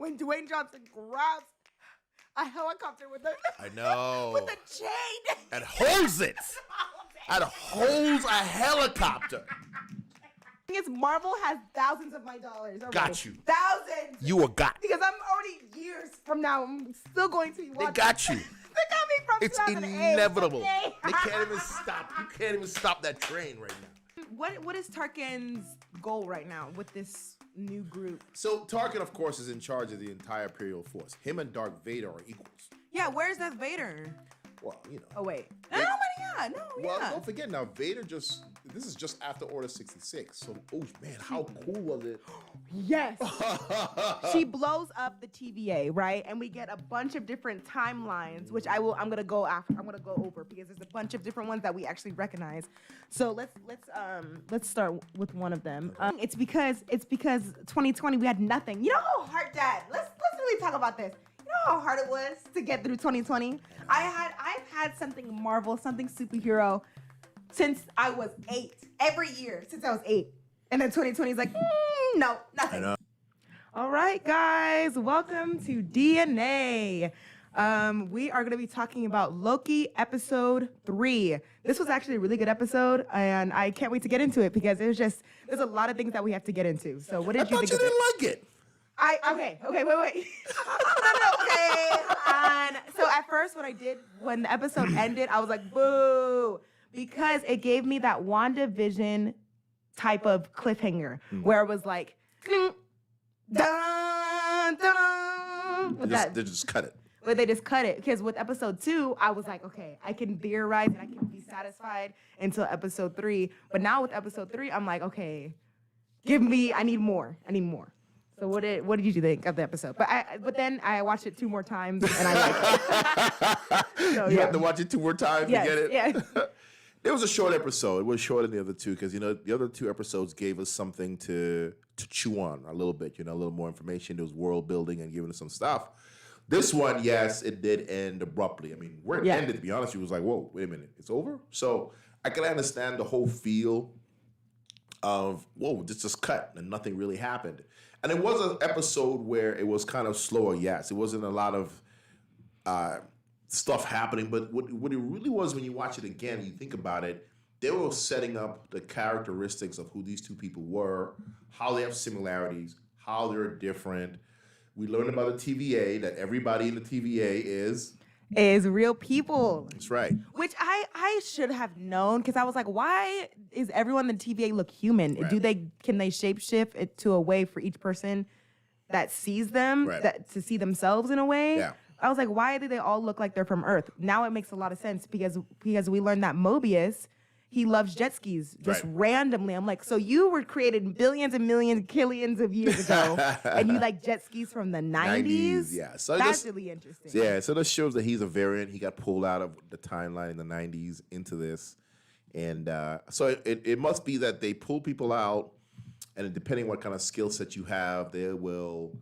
when Dwayne Johnson grabs a helicopter with a I know. with a chain and holds it. And holds a helicopter. Is Marvel has thousands of my dollars. Already. Got you. Thousands. You were got. Because I'm already years from now. I'm still going to be watching. They got you. They got me from It's 2008. inevitable. Okay. They can't even stop. You can't even stop that train right now. What is Tarkin's goal right now with this new group? So Tarkin, of course, is in charge of the entire Imperial force. Him and Darth Vader are equals. Yeah, where's that Vader? Well, you know. Oh wait. They- Well, Well, don't forget now, Vader this is just after Order 66. So, oh man, how cool was it? Yes. She blows up the TVA, right? And we get a bunch of different timelines, which I'm gonna go over because there's a bunch of different ones that we actually recognize. So let's start with one of them. It's because 2020 we had nothing. You know how hard, Dad? Let's really talk about this. You know how hard it was to get through 2020? I've had something Marvel, something superhero since I was 8. Every year since I was 8. And then 2020 is like, no, nothing. I know. All right, guys, welcome to DNA. We are going to be talking about Loki episode 3. This was actually a really good episode, and I can't wait to get into it because there's a lot of things that we have to get into. So what did you I think thought you of it? didn't like it. Okay, wait. Okay. So at first when the episode ended, I was like, boo, because it gave me that WandaVision type of cliffhanger where it was like, dun, dun, They just cut it. but they just cut it because with episode 2, I was like, okay, I can theorize and I can be satisfied until episode 3. But now with episode 3, I'm like, okay, I need more. So what did you think of the episode? But then I watched it 2 more times and I liked it. So, You had to watch it 2 more times Yes, to get it. yeah. It was a short episode. It was shorter than the other 2 because, the other 2 episodes gave us something to chew on a little bit, a little more information. There was world building and giving us some stuff. This one, yes, it did end abruptly. I mean, where it ended, to be honest, it was like, whoa, wait a minute, it's over? So I can understand the whole feel of, whoa, this just cut and nothing really happened. And it was an episode where it was kind of slower, yes. It wasn't a lot of stuff happening, but what it really was when you watch it again, you think about it, they were setting up the characteristics of who these 2 people were, how they have similarities, how they're different. We learned about the TVA, that everybody in the TVA is real people. That's right. Which I should have known because I was like, why is everyone in the TVA look human? Right. Can they shapeshift it to a way for each person that sees them to see themselves in a way? Yeah. I was like, why do they all look like they're from Earth? Now it makes a lot of sense because we learned that Mobius, he loves jet skis just randomly. I'm like, so you were created billions and millions, killions of years ago, and you like jet skis from the 90s? Yeah. So that's really interesting. Yeah, so this shows that he's a variant. He got pulled out of the timeline in the 90s into this. And so it must be that they pull people out, and depending what kind of skill set you have, they will,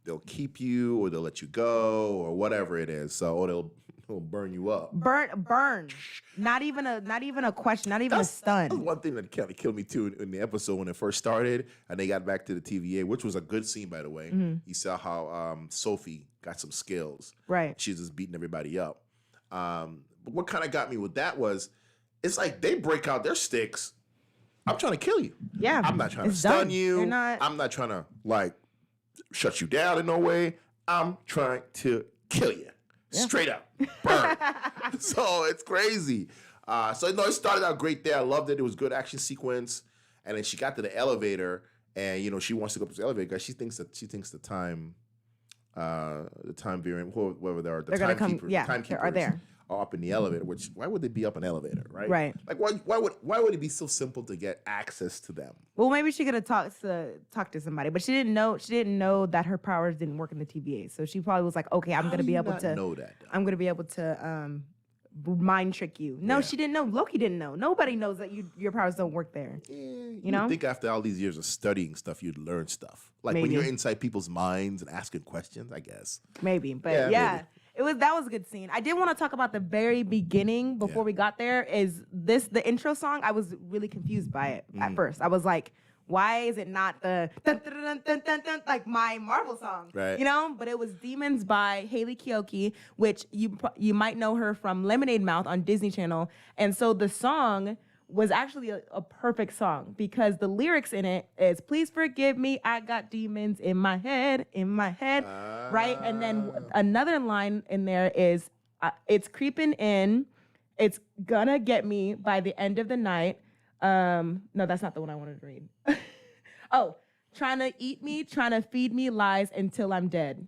they'll keep you or they'll let you go or whatever it is. So or they'll burn you up. Burn. Not even a question. Not even a stun. That was one thing that kind of killed me too in the episode when it first started and they got back to the TVA, which was a good scene, by the way. Mm-hmm. You saw how Sophie got some skills. Right. She's just beating everybody up. But what kind of got me with that was, it's like they break out their sticks. I'm trying to kill you. Yeah. I'm not trying to stun you. I'm not trying to shut you down in no way. I'm trying to kill you. Yeah. Straight up. Burn. So it's crazy. It started out great there. I loved it. It was a good action sequence. And then she got to the elevator and, she wants to go up to the elevator because she thinks the time variant, whoever they are, the timekeepers are there. Are up in the elevator, which why would they be up an elevator, right? Right. Like why would it be so simple to get access to them? Well, maybe she could have talked to somebody, but she didn't know that her powers didn't work in the TVA. So she probably was like, okay, I'm gonna be able to know that. I'm gonna be able to mind trick you. No, she didn't know. Loki didn't know. Nobody knows that your powers don't work there. You know? Think after all these years of studying stuff, you'd learn stuff. Like when you're inside people's minds and asking questions, I guess. Maybe, but yeah. Maybe. That was a good scene. I did want to talk about the very beginning before we got there. Is this the intro song? I was really confused by it at first. I was like, Why is it not the dun, dun, dun, dun, dun, dun, like my Marvel song? Right. You know, but it was Demons by Haley Kiyoko, which you might know her from Lemonade Mouth on Disney Channel. And so the song was actually a perfect song because the lyrics in it is please forgive me, I got demons in my head, right? And then another line in there is it's creeping in, it's gonna get me by the end of the night. No, that's not the one I wanted to read. Oh, trying to eat me, trying to feed me lies until I'm dead.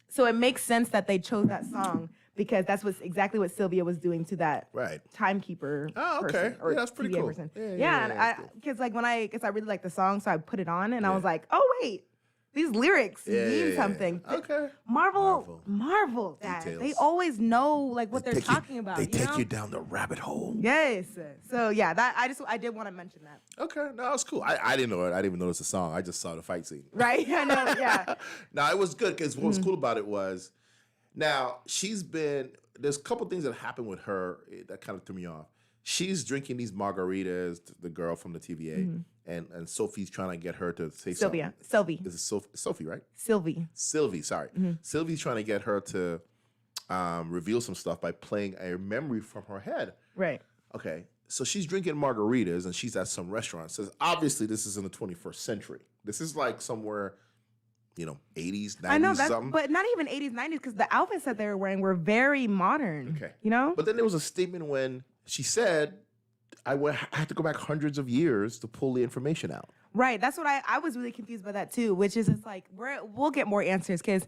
So it makes sense that they chose that song because that's exactly what Sylvia was doing to that timekeeper. Oh, okay. Person, or that's pretty cool. Person. Yeah, because like because I really like the song, so I put it on and I was like, oh wait, these lyrics mean something. Okay. Marvel, Dad. Details. They always know like what they're talking about. They take you down the rabbit hole. Yes. So yeah, I did want to mention that. Okay, no, that's cool. I didn't know it. I didn't even notice the song. I just saw the fight scene. Right? I know. Yeah. No, it was good because what was cool about it was, now there's a couple things that happened with her that kind of threw me off. She's drinking these margaritas, the girl from the TVA, and Sophie's trying to get her to say something. Sylvie. This is Sophie, right? Sylvie, sorry. Sylvie's trying to get her to reveal some stuff by playing a memory from her head. Right. Okay, so she's drinking margaritas and she's at some restaurant. Says, obviously, this is in the 21st century. This is like somewhere, 80s, 90s, I know that, something. but not even 80s, 90s, because the outfits that they were wearing were very modern. Okay. But then there was a statement when she said, I had to go back hundreds of years to pull the information out. Right. That's what I was really confused by that too, which is it's like we'll get more answers because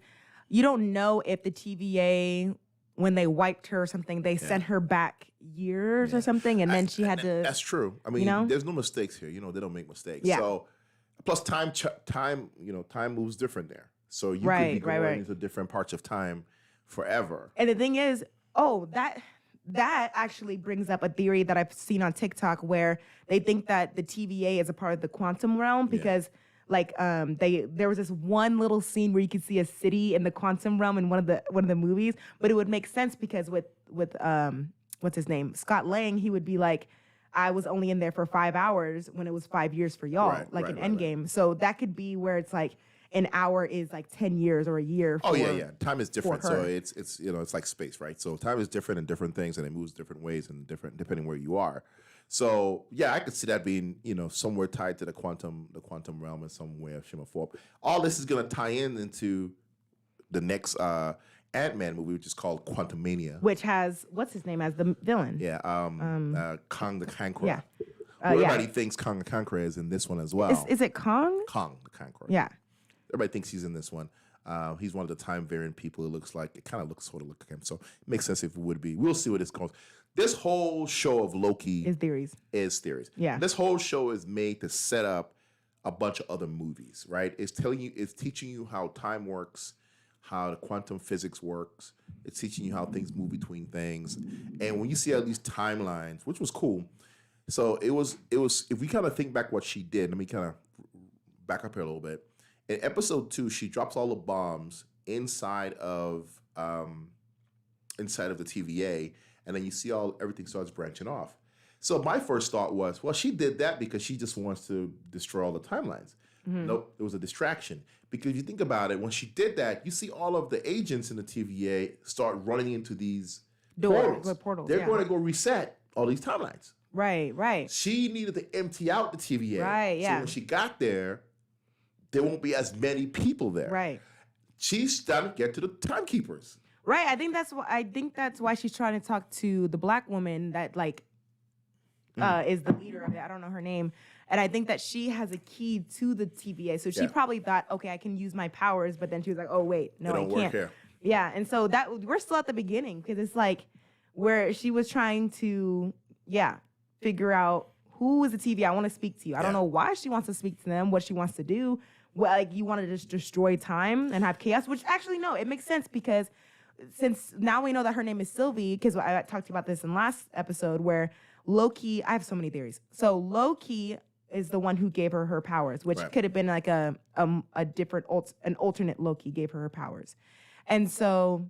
you don't know if the TVA, when they wiped her or something, they sent her back years or something, and then she had to. That's true. I mean, there's no mistakes here. They don't make mistakes. Yeah. So, plus time moves different there. So you could be going into different parts of time forever. And the thing is, that actually brings up a theory that I've seen on TikTok where they think that the TVA is a part of the quantum realm because there was this one little scene where you could see a city in the quantum realm in one of the movies, but it would make sense because with what's his name, Scott Lang, he would be like, I was only in there for 5 hours when it was 5 years for y'all, in Endgame. So that could be where it's like an hour is like 10 years or a year. Time is different. So it's it's like space, right? So time is different in different things and it moves different ways and different depending where you are. So yeah, I could see that being, somewhere tied to the quantum realm in some way or shape or form. All this is gonna tie into the next Ant-Man movie, which is called Quantumania. Which has what's his name as the villain? Yeah, Kong the Conqueror. Yeah. Everybody thinks Kong the Conqueror is in this one as well. Is it Kong? Kong the Conqueror. Yeah. Everybody thinks he's in this one. He's one of the time variant people. It kind of looks sort of like him. So it makes sense if it would be. We'll see what this goes. This whole show of Loki is theories. Yeah. This whole show is made to set up a bunch of other movies, right? It's teaching you how time works, how the quantum physics works. It's teaching you how things move between things. And when you see all these timelines, which was cool. So it was if we kind of think back what she did, let me kind of back up here a little bit. In episode 2, she drops all the bombs inside of the TVA, and then you see everything starts branching off. So my first thought was, well, she did that because she just wants to destroy all the timelines. Nope, it was a distraction. Because if you think about it, when she did that, you see all of the agents in the TVA start running into these portals. They're going to go reset all these timelines. Right. She needed to empty out the TVA. Right, yeah. So when she got there won't be as many people there. Right. She's trying to get to the timekeepers. Right. I think that's why she's trying to talk to the black woman that is the leader of it. I don't know her name. And I think that she has a key to the TVA. So she probably thought, okay, I can use my powers, but then she was like, oh wait, no, I can't. Work here. Yeah. And so we're still at the beginning because it's like where she was trying to figure out who is the TVA. I want to speak to you. I don't know why she wants to speak to them, what she wants to do. Well, like you want to just destroy time and have chaos, which actually, no, it makes sense because since now we know that her name is Sylvie, because I talked to you about this in last episode where Loki, I have so many theories. So Loki is the one who gave her powers, which could have been like a different, an alternate Loki gave her powers. And so,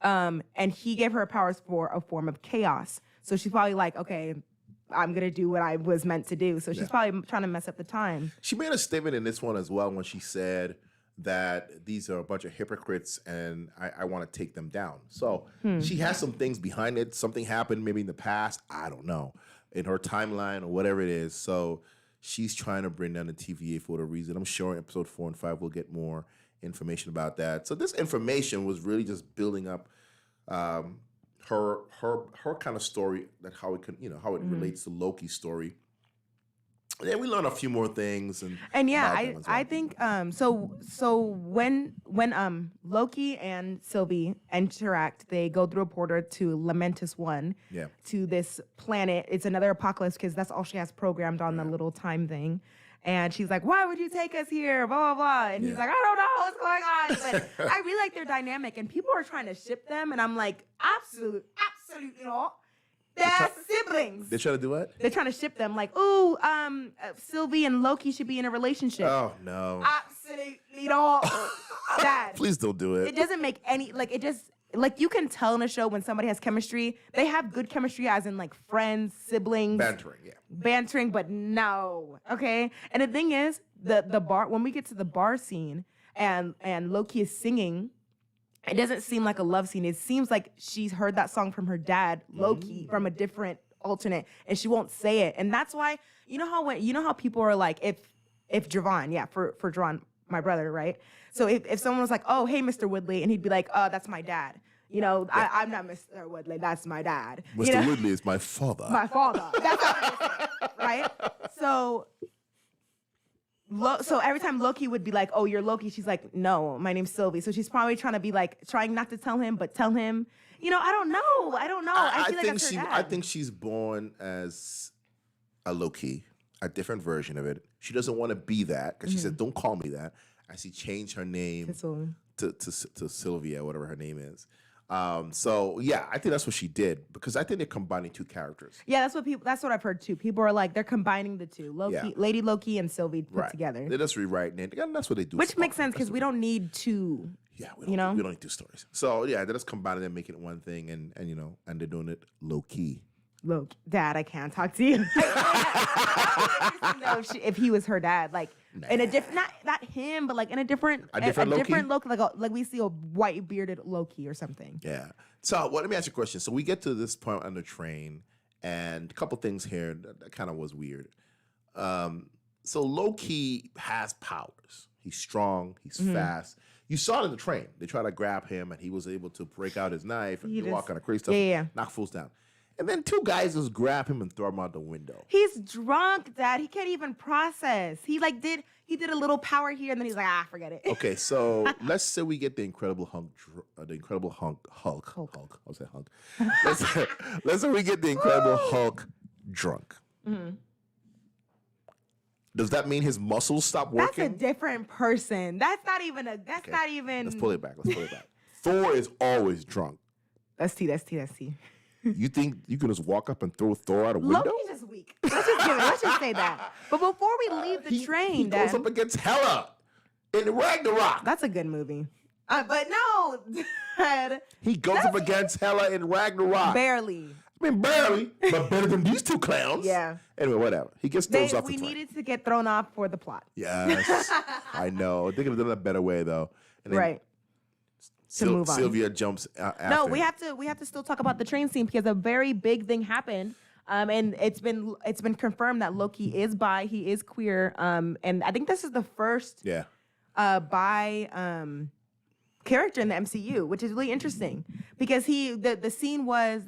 and he gave her powers for a form of chaos. So she's probably like, okay, I'm gonna do what I was meant to do. So she's probably trying to mess up the time. She made a statement in this one as well when she said that these are a bunch of hypocrites and I want to take them down. So she has some things behind it. Something happened maybe in the past. I don't know. In her timeline or whatever it is. So she's trying to bring down the TVA for whatever reason. I'm sure in episode 4 and 5 we'll get more information about that. So this information was really just building up her kind of story, that how it can, how it relates to Loki's story. And then we learn a few more things, and yeah, I think so when Loki and Sylvie interact, they go through a portal to Lamentus 1, to this planet. It's another apocalypse because that's all she has programmed on the little time thing. And she's like, "Why would you take us here?" Blah blah blah. And he's like, "I don't know what's going on." But I really like their dynamic, and people are trying to ship them, and I'm like, absolutely not. They're siblings. They're trying to do what? They're trying to ship them. Like, ooh, Sylvie and Loki should be in a relationship. Oh no! Absolutely not. Dad, please don't do it. It doesn't make any it just. Like, you can tell in a show when somebody has chemistry. They have good chemistry as in, like, friends, siblings. Bantering, but no. Okay? And the thing is, the bar, when we get to the bar scene and Loki is singing, it doesn't seem like a love scene. It seems like she's heard that song from her dad, Loki, from a different alternate, and she won't say it. And that's why, you know how people are like, if Javon, for Javon, my brother, right? So if someone was like, "Oh, hey, Mr. Woodley," and he'd be like, "Oh, that's my dad." I'm not Mr. Woodley. That's my dad. Mr. Woodley is my father. My father. That's right? So every time Loki would be like, "Oh, you're Loki," she's like, "No, my name's Sylvie." So she's probably trying to be like, trying not to tell him, but tell him. I don't know. I feel like that's her dad. I think she's born as a Loki, a different version of it. She doesn't want to be that because she said, "Don't call me that." And she changed her name to Sylvia, whatever her name is. So yeah, I think that's what she did because I think they're combining two characters. Yeah, that's what I've heard too. People are like, they're combining the two, Lady Loki and Sylvie put together. They're just rewriting it. And that's what they do. Which makes sense because we don't need two. Yeah, we don't need two stories. So yeah, they're just combining them, making it one thing, and they're doing it low key. Look, Dad, I can't talk to you. If he was her dad, like in a different, not him, but like in a different Loki, like we see a white bearded Loki or something. Yeah. So, let me ask you a question. So we get to this point on the train, and a couple things here that kind of was weird. So Loki has powers. He's strong. He's fast. You saw it in the train. They try to grab him, and he was able to break out his knife and do all kind of crazy stuff. Knock fools down. And then two guys just grab him and throw him out the window. He's drunk, Dad. He can't even process. He did a little power here, and then he's like, forget it. Okay, so let's say we get the Incredible Hulk. I'll say Hulk. Let's say we get the Incredible Hulk drunk. Mm-hmm. Does that mean his muscles stop working? That's a different person. That's not even. Let's pull it back. Thor is always drunk. That's T. You think you can just walk up and throw Thor out a window? Loki's just weak. Let's just say that. But before we leave the train, he goes up against Hela in Ragnarok. That's a good movie. But no, Dad. He goes up against Hela in Ragnarok. Barely. I mean, barely, but better than these two clowns. Yeah. Anyway, whatever. He gets thrown off the train. We needed to get thrown off for the plot. Yes. I know. They could have done it a better way, though. And then right. To move on. Sylvia jumps after. No, we have to still talk about the train scene because a very big thing happened. And it's been confirmed that Loki is bi, he is queer. And I think this is the first bi character in the MCU, which is really interesting because the scene was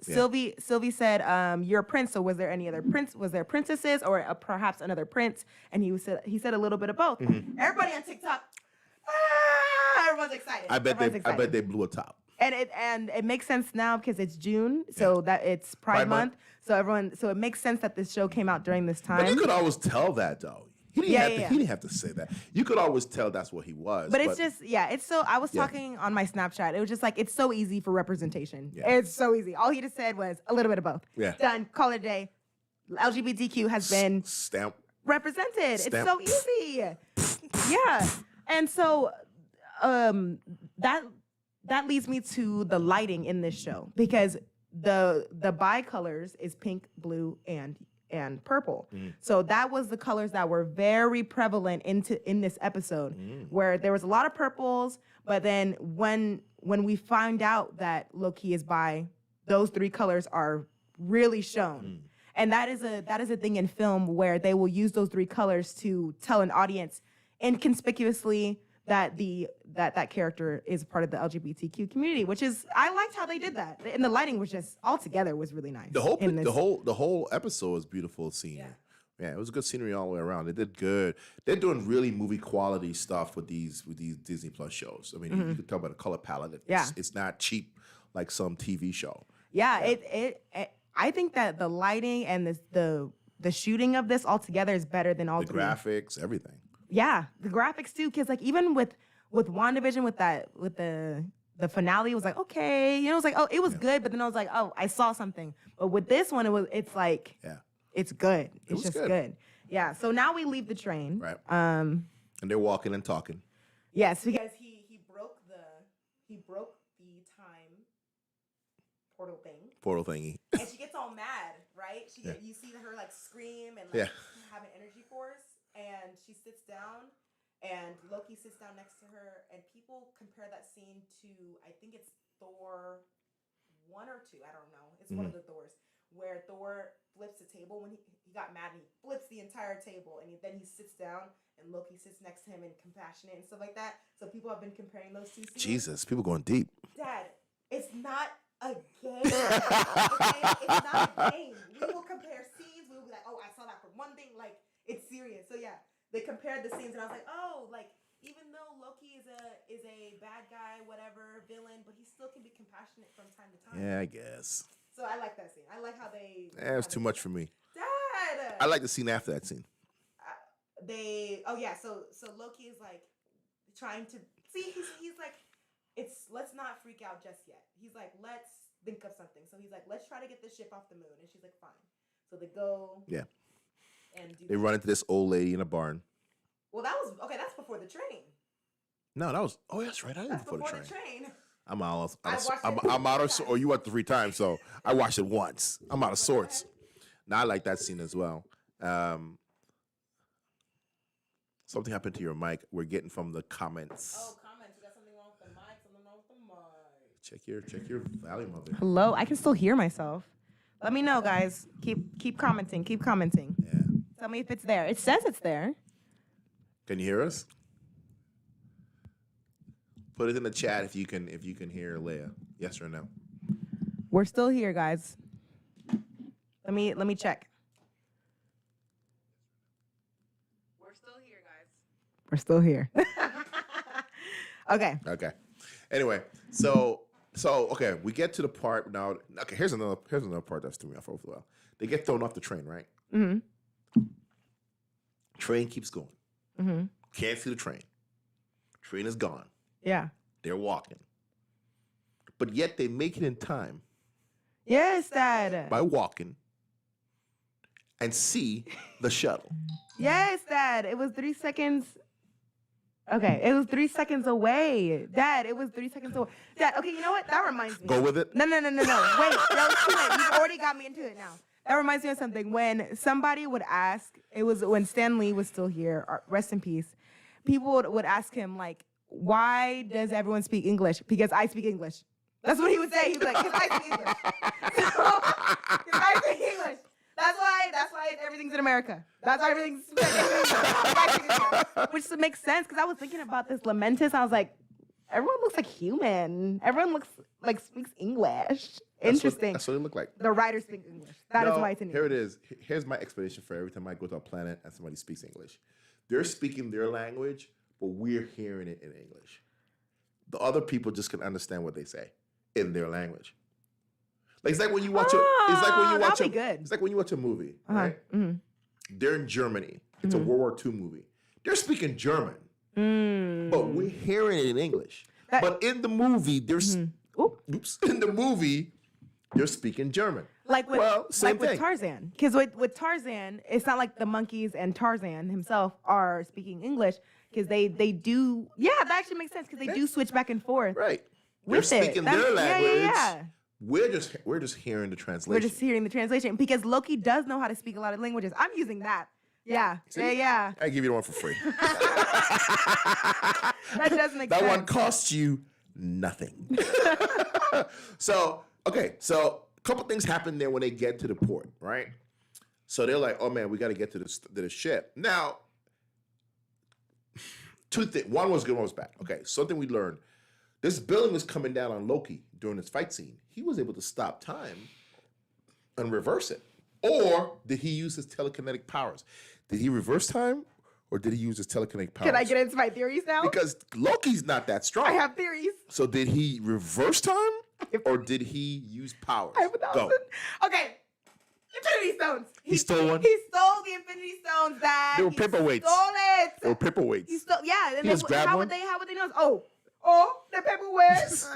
Sylvie said, "You're a prince, so was there any other prince? Was there princesses or perhaps another prince?" And he said a little bit of both. Mm-hmm. Everybody on TikTok, everyone's excited. I bet they blew a top. And it makes sense now because it's June, so that it's Pride Month. So it makes sense that this show came out during this time. But you could always tell that though. He didn't have to say that. You could always tell that's what he was. But it's just, it's so, I was talking on my Snapchat. It was just like, it's so easy for representation. Yeah. It's so easy. All he just said was a little bit of both. Yeah. Done. Call it a day. LGBTQ has been represented. Stamp. It's so easy. Yeah. And so that leads me to the lighting in this show because the bicolors is pink, blue, and purple. So that was the colors that were very prevalent in this episode, where there was a lot of purples. But then when we find out that Loki is bi, those three colors are really shown. And that is a thing in film where they will use those three colors to tell an audience inconspicuously that that character is part of the LGBTQ community, which is, I liked how they did that. And the lighting was just altogether was really nice. The whole episode was beautiful scenery. Yeah, it was good scenery all the way around. They did good. They're doing really movie quality stuff with these Disney Plus shows. I mean, you can tell by the color palette. It's not cheap like some TV show. Yeah, it I think that the lighting and the shooting of this altogether is better than all the three. Graphics, everything. Yeah, the graphics too, because like even with WandaVision, with the finale, it was like, okay, you know, it was like, oh, it was good, but then I was like, oh, I saw something. But with this one, it's like, it's good. It's just good. Yeah. So now we leave the train. Right. And they're walking and talking. Yes, because he broke the time portal thingy. And she gets all mad, right? You see her like scream and like have an energy force. And she sits down, and Loki sits down next to her, and people compare that scene to, I think it's Thor 1 or 2, I don't know. It's one of the Thors, where Thor flips the table when he got mad, and he flips the entire table, and then he sits down, and Loki sits next to him and compassionate and stuff like that. So people have been comparing those two scenes. Jesus, people going deep. Dad, it's not a game. Okay? It's not a game. We will compare scenes. We will be like, oh, I saw that for one thing, like, it's serious. So yeah, they compared the scenes, and I was like, oh, like even though Loki is a bad guy, whatever, villain, but he still can be compassionate from time to time. Yeah, I guess. So I like that scene. I like how they. It was too much for me. Dad. I like the scene after that scene. So Loki is like trying to see. He's like, let's not freak out just yet. He's like, let's think of something. So he's like, let's try to get this ship off the moon, and she's like, fine. So they go. Yeah. And they run into this old lady in a barn. Well, that's before the train. No, that was. Oh, that's right. I didn't before the train. I'm out. I'm out of. Or you went 3 times, so I watched it once. I'm out of sorts. Now I like that scene as well. Something happened to your mic. We're getting from the comments. Oh, comments. You got something wrong with the mic. Something wrong with the mic. Check your volume of it. Hello. I can still hear myself. Let me know, guys. Keep commenting. Keep commenting. Yeah. Tell me if it's there. It says it's there. Can you hear us? Put it in the chat if you can hear Leia. Yes or no? We're still here, guys. Let me check. We're still here, guys. We're still here. Okay. Okay. Anyway, so okay, we get to the part now. Okay, here's another part that's threw me off for a while. They get thrown off the train, right? Mm-hmm. Train keeps going. Mm-hmm. Can't see the train. Train is gone. Yeah. They're walking. But yet they make it in time. Yes, Dad. By walking and see the shuttle. Yes, Dad. It was 3 seconds. Okay, it was 3 seconds away. Dad, it was 3 seconds away. Dad, okay, you know what? That reminds me. Go with it? No. Wait, that was too late. You've already got me into it now. That reminds me of something. When somebody would ask, it was when Stan Lee was still here, rest in peace, people would ask him, like, why does everyone speak English? Because I speak English. That's what he would say. He'd be like, because I speak English. Because I speak English. That's why everything's in America. That's why everything's which makes sense, because I was thinking about this Lamentus. I was like, everyone looks like human. Everyone looks like speaks English. Interesting. That's what it looked like. The writers speak English. That is why it's in English. Here it is. Here's my explanation for every time I go to a planet and somebody speaks English. They're speaking their language, but we're hearing it in English. The other people just can understand what they say in their language. Like it's like when you watch it's like when you watch a movie, right? Mm-hmm. They're in Germany. It's a World War II movie. They're speaking German, but we're hearing it in English. But in the movie, in the movie, they're speaking German. Like with Tarzan, because with Tarzan, it's not like the monkeys and Tarzan himself are speaking English, because they do. Yeah, that actually makes sense, because they do switch back and forth. Right. They're speaking their language. We're just hearing the translation. We're just hearing the translation because Loki does know how to speak a lot of languages. I'm using that. Yeah. See? Yeah. I give you the one for free. That does make sense. That one costs you nothing. So a couple things happen there when they get to the port, right? So they're like, oh man, we got to get to the ship. Now, two things. One was good, one was bad. Okay, something we learned. This building was coming down on Loki during this fight scene. He was able to stop time and reverse it. Or did he use his telekinetic powers? Did he reverse time or did he use his telekinetic powers? Can I get into my theories now? Because Loki's not that strong. I have theories. So did he reverse time or did he use powers? I have 1,000. Go. Okay. Infinity Stones. He stole one? He stole the Infinity Stones that They were paperweights. Stole it. They were paperweights. He stole, yeah. He just grabbed one? How would they know? Oh, they're paperweights.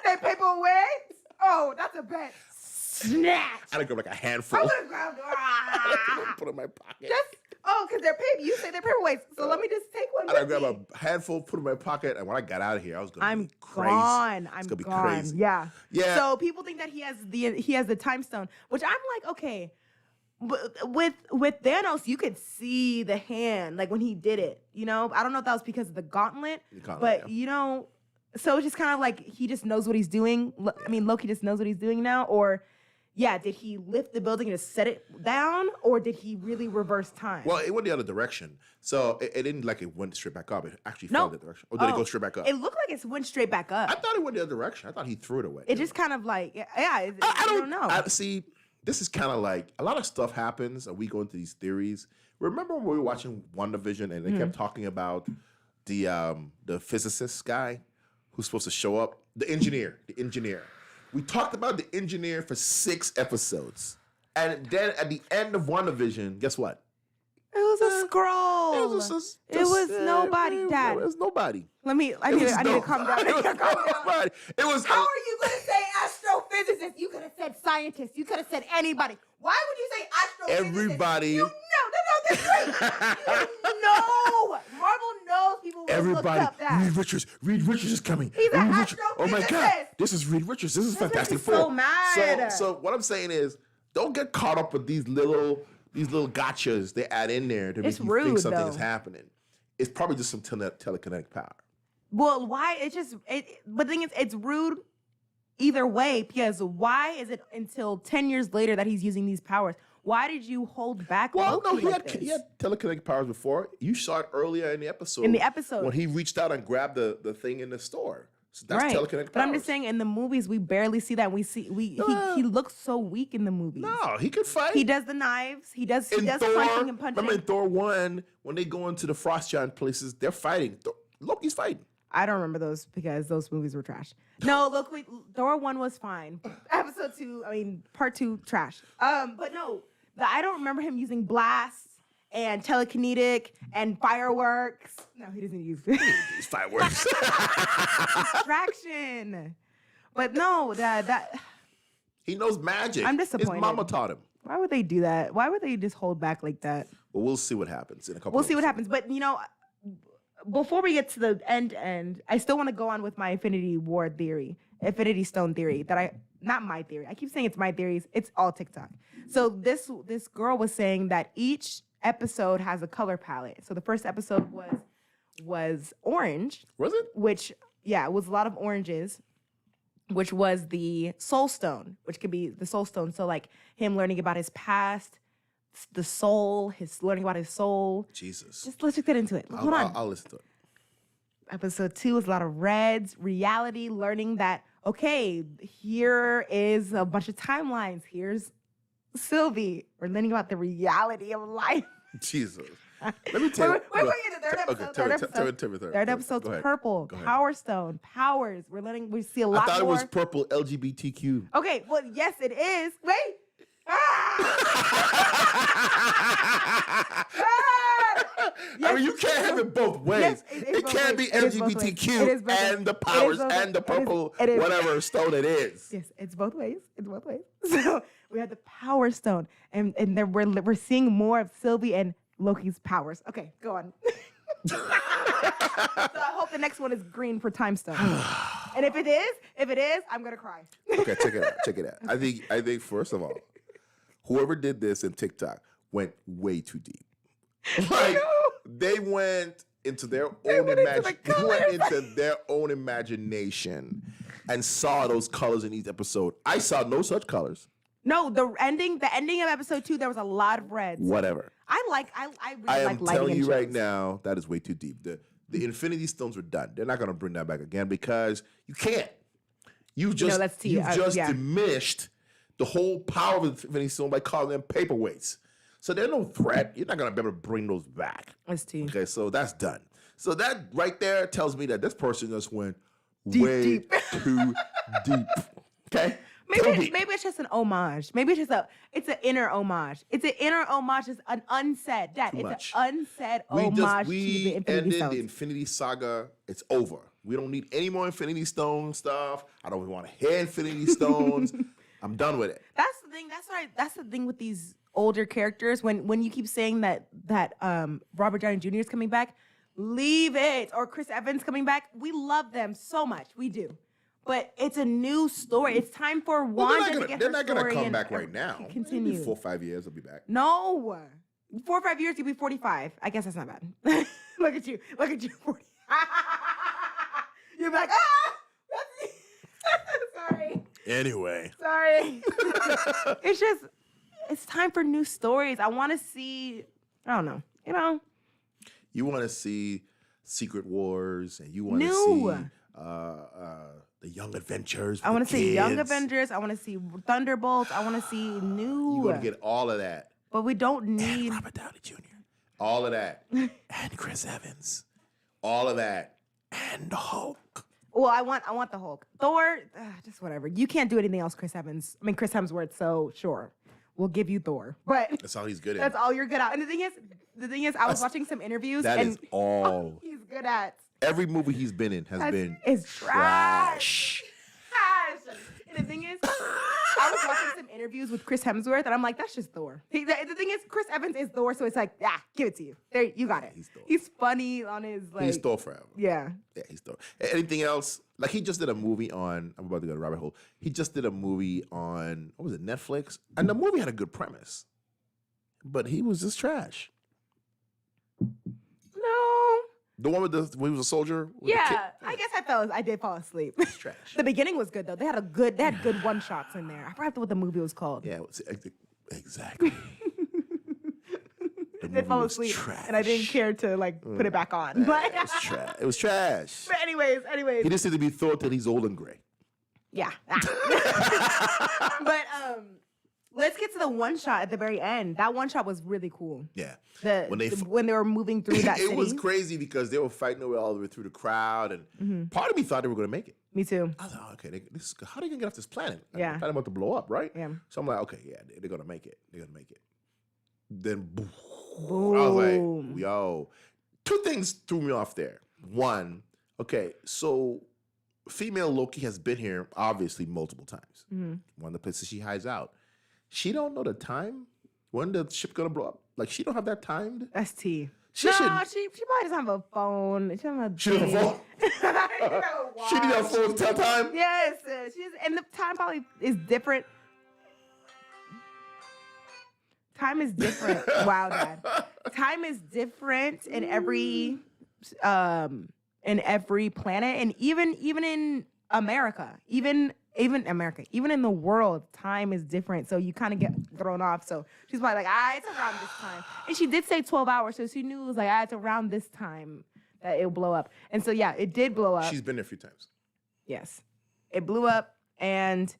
They're paperweights. Oh, that's a bet. Snatch. I'd grab like a handful. I would have grabbed Put in my pocket. because they're paper. You say they're paperweights, so let me just take one. I'd grab a handful, put it in my pocket, and when I got out of here, I was going to be crazy. Gone. It's going to be gone. crazy. Yeah. Yeah. So people think that he has the time stone, which I'm like, okay. With Thanos, you could see the hand, like when he did it. You know, I don't know if that was because of the gauntlet, but you know, so it's just kind of like he just knows what he's doing. I mean, Loki just knows what he's doing now, or did he lift the building and just set it down, or did he really reverse time? Well, it went the other direction, so it didn't like it went straight back up. It actually fell the direction, or did it go straight back up? It looked like it went straight back up. I thought it went the other direction. I thought he threw it away. It just kind of like, I don't know. See, this is kind of like a lot of stuff happens, and we go into these theories. Remember when we were watching WandaVision, and they kept talking about the physicist guy who's supposed to show up, the engineer. We talked about the engineer for 6 episodes, and then at the end of WandaVision, guess what? It was a scroll. It was nobody, Dad. It was nobody. I need to calm down. It was. How are you going to say astrophysicist? You could have said scientist. You could have said anybody. Why would you say astrophysicist? Everybody. No, that's right. No. Marvel knows people will look up that. Reed Richards is coming. He's an astrophysicist. Oh my God. This is Reed Richards. This is Fantastic Four. So mad. So what I'm saying is, don't get caught up with these little gotchas they add in there to make you think something is happening. It's probably just some telekinetic power. Well, why? But the thing is, it's rude either way, because why is it until 10 years later that he's using these powers? Why did you hold back? Well, Loki no, he had telekinetic powers before. You saw it earlier in the episode. When he reached out and grabbed the thing in the store. So that's telekinetic powers. But I'm just saying, in the movies, we barely see that. He looks so weak in the movies. No, he can fight. He does the knives. He does punching and punching. Remember in Thor 1, when they go into the Frost Giant places, they're fighting. Loki's fighting. I don't remember those because those movies were trash. No, look, Thor 1 was fine. Part 2, trash. But no, I don't remember him using blasts and telekinetic and fireworks. No, he doesn't use these fireworks. Distraction. But no, that he knows magic. I'm disappointed. His mama taught him. Why would they do that? Why would they just hold back like that? Well, we'll see what happens in a couple. We'll see what happens. But you know, before we get to the end, I still want to go on with my Infinity Stone theory. Not my theory. I keep saying it's my theories. It's all TikTok. So this girl was saying that each episode has a color palette. So the first episode was orange. Was it? Which, it was a lot of oranges, which was the Soul Stone, which could be the Soul Stone. So like him learning about his past, the soul, learning about his soul. Jesus. Let's just get into it. Hold on. I'll listen to it. Episode 2 was a lot of reds, reality, learning that, okay, here is a bunch of timelines. Here's Sylvie. We're learning about the reality of life. Jesus. Let me tell you. Wait, the third episode. Third episode's purple. Power Stone. Powers. We see a lot more. I thought it was purple LGBTQ. Okay, well, yes, it is. Wait. Yes, you can't have it both ways. Yes, it can't be LGBTQ and the powers and the purple, whatever stone it is. Yes, it's both ways. So we have the Power Stone, and then we're seeing more of Sylvie and Loki's powers. Okay, go on. So I hope the next one is green for Time Stone. And if it is, I'm gonna cry. Okay, check it out. I think first of all, whoever did this in TikTok went way too deep. Like they went into their own imagination and saw those colors in each episode. I saw no such colors. No, the ending of episode 2, there was a lot of reds. Whatever. I really like lighting. I'm telling you right now, that is way too deep. The Infinity Stones were done. They're not gonna bring that back again because you can't. You've just diminished the whole power of the Infinity Stone by calling them paperweights. So they're no threat. You're not gonna be able to bring those back. That's tea. Okay, so that's done. So that right there tells me that this person just went Deep. too deep. Okay. Maybe it's just an homage. Maybe it's an inner homage. It's an inner homage. It's an unsaid. It's an unsaid homage to the Infinity Stones. The Infinity Saga. It's over. We don't need any more Infinity Stone stuff. I don't want to hear Infinity Stones. I'm done with it. That's the thing. That's the thing with these older characters. When you keep saying that Robert Downey Jr. is coming back, leave it. Or Chris Evans coming back. We love them so much. We do. But it's a new story. It's time for Wanda to get her story. They're not going to come back right now. Continue. Maybe 4 or 5 years, they'll be back. No. 4 or 5 years, you'll be 45. I guess that's not bad. Look at you. 40. You're like, sorry. Anyway. Sorry. It's time for new stories. I want to see, I don't know, You want to see Secret Wars, and you want to see the Young Adventures. I want to see Young Avengers. I want to see Thunderbolts. I want to see new. You're going to get all of that. But we don't need. And Robert Downey Jr. All of that. And Chris Evans. All of that. And the Hulk. Well, I want the Hulk. Thor, just whatever. You can't do anything else, Chris Hemsworth, so sure. We'll give you Thor. But that's all he's good at. That's all you're good at. And the thing is, I was watching some interviews. That and is all he's good at. Every movie he's been in has been trash. And the thing is, I was watching some interviews with Chris Hemsworth, and I'm like, that's just Thor. The thing is, Chris Evans is Thor, so it's like, give it to you. There, you got it. He's funny on his He's Thor forever. Yeah. Yeah, he's Thor. Anything else? Like he just did a movie on. I'm about to go to rabbit hole. He just did a movie on what was it? Netflix, and the movie had a good premise, but he was just trash. No. The one when he was a soldier? Yeah, I guess I did fall asleep. It's trash. The beginning was good though. They had good one shots in there. I forgot what the movie was called. Yeah, exactly. I did fall asleep, and I didn't care to put it back on. It was trash. It was trash. But anyways, he just needs to be Thor till he's old and gray. Yeah. But let's get to the one shot at the very end. That one shot was really cool. Yeah. When they were moving through that city. It was crazy because they were fighting their way all the way through the crowd, and part of me thought they were going to make it. Me too. I thought, okay, how are they going to get off this planet? Yeah. The planet about to blow up, right? Yeah. So I'm like, okay, yeah, they're going to make it. They're going to make it. Then, boom. Boom. I was like, yo. 2 things threw me off there. One, okay, so female Loki has been here, obviously, multiple times. Mm-hmm. One of the places she hides out. She don't know the time when the ship gonna blow up. Like she don't have that timed. That's T. She probably doesn't have a phone. She doesn't have a She doesn't have a phone. She need a phone to tell time. Yes, and the time probably is different. Time is different. Wow, Dad. Time is different in every planet, and even in America, even in the world, time is different. So you kind of get thrown off. So she's probably like, it's around this time. And she did say 12 hours. So she knew it was like, it's around this time that it'll blow up. And so, yeah, it did blow up. She's been there a few times. Yes. It blew up. And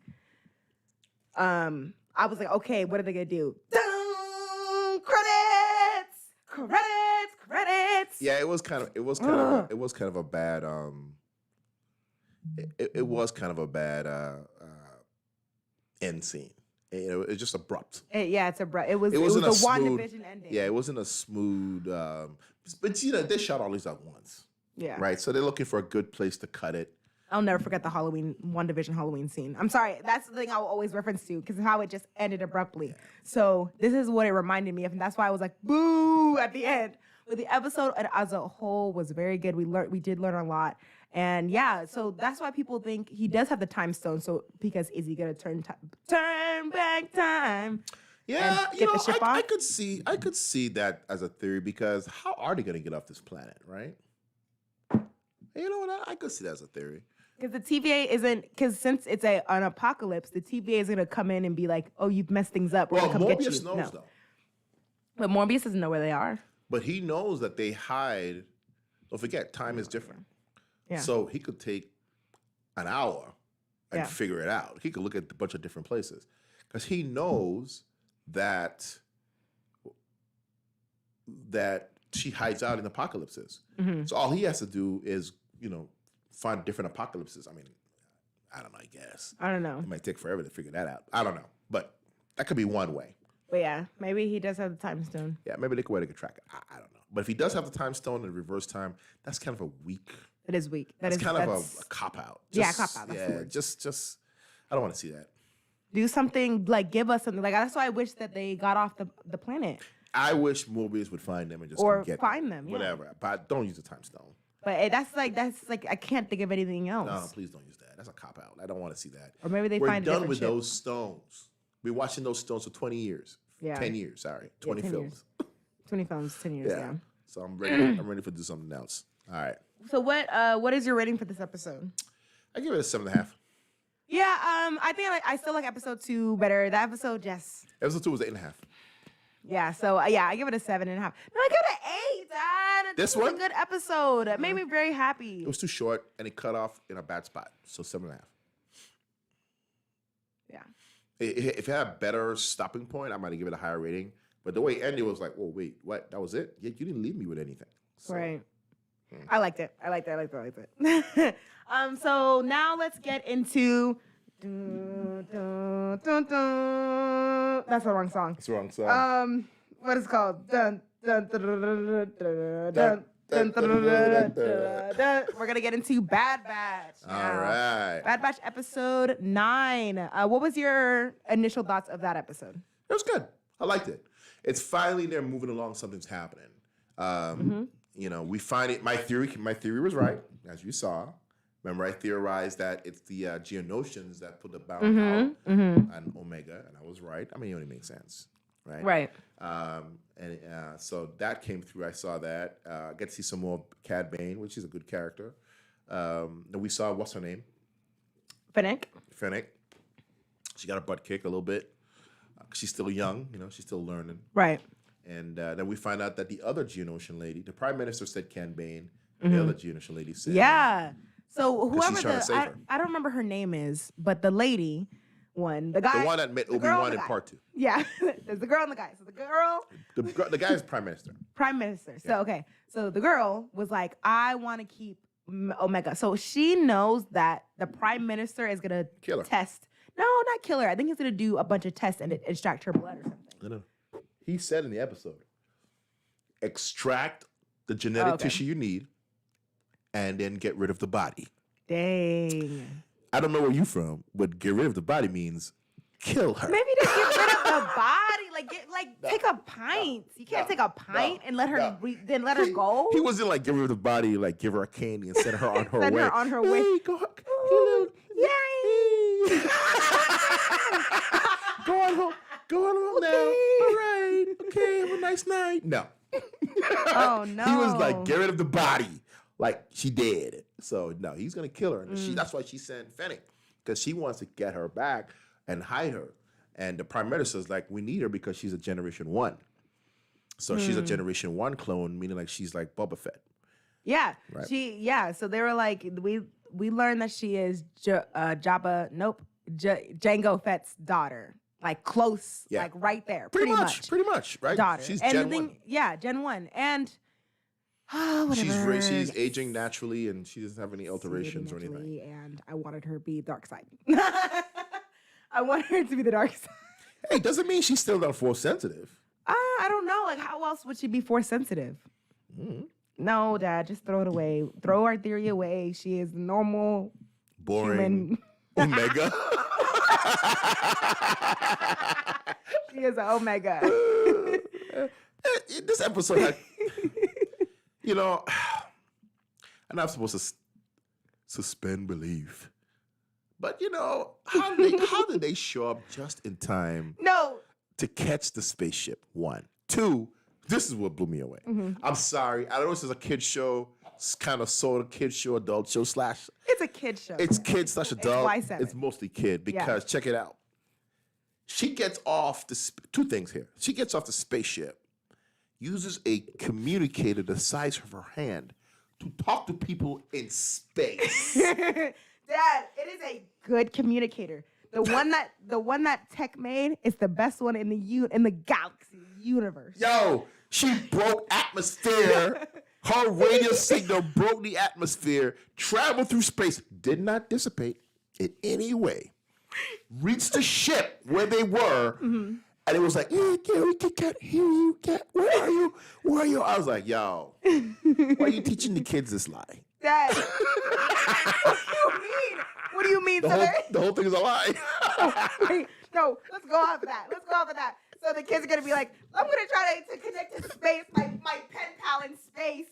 I was like, okay, what are they going to do? Dun, credits. Yeah, it was kind of a bad, it was kind of a bad end scene. It was just abrupt. It's abrupt. It was a WandaVision ending. Yeah, it wasn't a smooth. But they shot all these at once. Yeah. Right. So they're looking for a good place to cut it. I'll never forget the WandaVision Halloween scene. I'm sorry. That's the thing I will always reference to because of how it just ended abruptly. Yeah. So this is what it reminded me of, and that's why I was like, boo, at the end. But the episode as a whole was very good. We did learn a lot. And yeah, so that's why people think he does have the time stone. So because is he gonna turn back time? Yeah, and get the ship I off? could see that as a theory because how are they going to get off this planet, right? You know what? I could see that as a theory. Because the TVA isn't, because since it's an apocalypse, the TVA is gonna come in and be like, "Oh, you've messed things up. We're Well, gonna come get you." Morbius knows though, But Morbius doesn't know where they are. but he knows that they hide. Don't forget, time is different. Yeah. So he could take an hour and Yeah. figure it out. He could look at a bunch of different places because he knows that she hides out in apocalypses. So all he has to do is, find different apocalypses. I mean, I don't know, I guess. I don't know. It might take forever to figure that out. I don't know. But that could be one way. But yeah, maybe he does have the time stone. Yeah, maybe they could way to track it. I don't know. But if he does have the time stone and reverse time, that's kind of a weak. It is weak. That's kind of a cop out. Yeah, cop out. That's the Yeah, word. just I don't want to see that. Do something, like give us something. Like that's why I wish that they got off the planet. I wish Morbius would find them and just Or come get find them, yeah. whatever. But don't use the time stone. But that's like I can't think of anything else. No, please don't use that. That's a cop out. I don't want to see that. Or maybe they We're find a done different with ship. those stones. We're watching those stones for 20 years. Yeah. 10 years, sorry. 20 10 films. 20 films, 10 years. Yeah. So I'm ready to do something else. All right. So what is your rating for this episode? I give it a 7.5. Yeah, I think I still like episode 2 better. That episode just Episode 2 was 8.5. yeah. So yeah, I give it a 7.5. No, I give it an 8, Dad. This was one? a good episode. It made me very happy. It was too short and it cut off in a bad spot. So 7.5. Yeah. If it had a better stopping point, I might have given it a higher rating. But the way it ended was like, oh, wait, what? That was it? Yeah, you didn't leave me with anything. So, Right. I liked it. I liked it. So now let's get into. That's the wrong song. It's the wrong song. What is it called? We're gonna get into Bad Batch. All now. right. Bad Batch episode 9. What was your initial thoughts of that episode? It was good. I liked it. It's finally they're moving along. Something's happening. We find it. My theory was right, as you saw. Remember, I theorized that it's the Geonosians that put the bound out on Omega, and I was right. I mean, it only makes sense, right? Right. So that came through. I saw that. I get to see some more Cad Bane, which is a good character. Then we saw what's her name? Fennec. She got her butt kicked a little bit. She's still young, she's still learning. Right. And then we find out that the other Geonosian lady, the Prime Minister said Cad Bane, the other Geonosian lady said. Yeah. So whoever she's trying to save her. I don't remember her name is, but the lady one, the guy. The one that met the girl Obi-Wan and in the guy. part 2. Yeah. There's the girl and the guy. So the girl. The guy is Prime Minister. Prime Minister. So, okay. So the girl was like, I want to keep Omega. So she knows that the Prime Minister is going to Kill her. test. No, not kill her. I think he's going to do a bunch of tests and extract her blood or something. No. He said in the episode, extract the genetic tissue you need and then get rid of the body. Dang. I don't know where you from, but get rid of the body means kill her. Maybe just get rid of the body. Take a pint. You can't take a pint and let her then let her go. He wasn't like give her the body, like give her a candy and send her on her Send way. her on her way. Hey, Yay! Going home now. All right. Okay, have a nice night. No. Oh no. He was like, get rid of the body. Like she dead. So no, he's gonna kill her. And that's why she sent Fennec. Because she wants to get her back and hide her. And the Prime Minister is like, we need her because she's a Generation 1. So she's a Generation 1 clone, meaning like she's like Boba Fett. Yeah. Right. So they were like, we learned that she is Jabba, Jango Fett's daughter. Like close, like right there. Pretty much, right? Daughter. She's and Gen the thing, 1. Yeah, Gen 1. And whatever. She's aging naturally and she doesn't have any alterations or anything. And I wanted her to be dark side. I want her to be the dark side. Hey, doesn't mean she's still not force sensitive. I don't know. Like, how else would she be force sensitive? No, Dad, just throw it away. Throw our theory away. She is normal, boring human. Omega. She is an Omega. This episode had, I'm not supposed to suspend belief. But how did they show up just in time No. to catch the spaceship? 1. 2, this is what blew me away. I'm sorry. I know this is a kid show. It's kind of sort of kid show, adult show / It's a kid show. It's kid / adult. It's Y7. It's mostly kid because check it out. She gets off two things here. She gets off the spaceship, uses a communicator the size of her hand to talk to people in space. Dad, it is a good communicator. The one that Tech made is the best one in the galaxy universe. Yo, she broke atmosphere. Her radio signal broke the atmosphere, traveled through space, did not dissipate in any way. Reached the ship where they were, and it was like, yeah, we can't hear you. Where are you? Where are you? I was like, yo, why are you teaching the kids this lie? Dad, what do you mean? What do you mean, The whole thing is a lie. No, let's go off of that. So the kids are gonna be like, I'm gonna try to connect to space, my pen pal in space.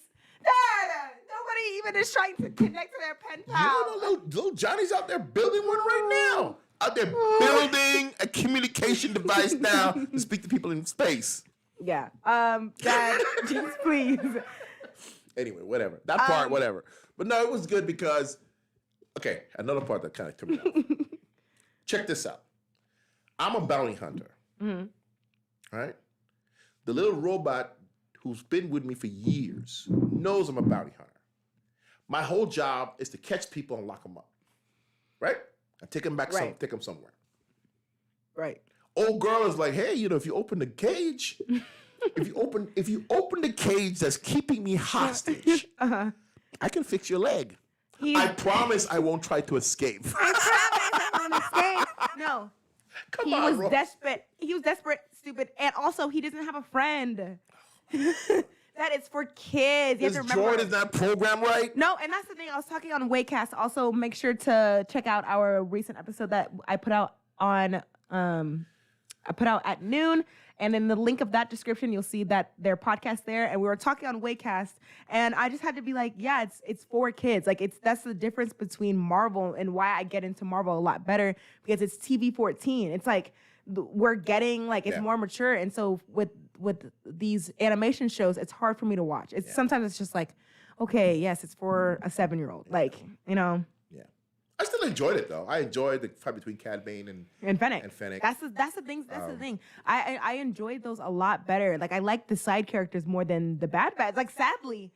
Dad, nobody even is trying to connect to their pen pal. Little Johnny's out there building one right now. Out there building a communication device now to speak to people in space. Yeah. Dad, just please. Anyway, whatever. That part, whatever. But no, it was good because, okay, another part that kind of took me off. Check this out. I'm a bounty hunter. All right? The little robot who's been with me for years knows I'm a bounty hunter. My whole job is to catch people and lock them up. Right? I take them back take them somewhere. Right. Old girl is like, hey, if you open the cage, if you open the cage that's keeping me hostage, I can fix your leg. I promise I won't try to escape. I promise I won't escape. No. Come on, was desperate. He was desperate, stupid, and also he doesn't have a friend. That is for kids. You have to remember. Droid is not programmed right. No, and that's the thing. I was talking on Waycast. Also, make sure to check out our recent episode that I put out on. I put out at noon, and in the link of that description, you'll see that their podcast there. And we were talking on Waycast, and I just had to be like, yeah, it's for kids. Like that's the difference between Marvel and why I get into Marvel a lot better because it's TV-14. It's like we're getting it's more mature, and so with these animation shows, it's hard for me to watch. Sometimes it's just like, okay, yes, it's for a 7-year-old. Yeah. I still enjoyed it though. I enjoyed the fight between Cad Bane and Fennec. That's the thing. That's the thing. I enjoyed those a lot better. Like I like the side characters more than the bad guys. Like sadly,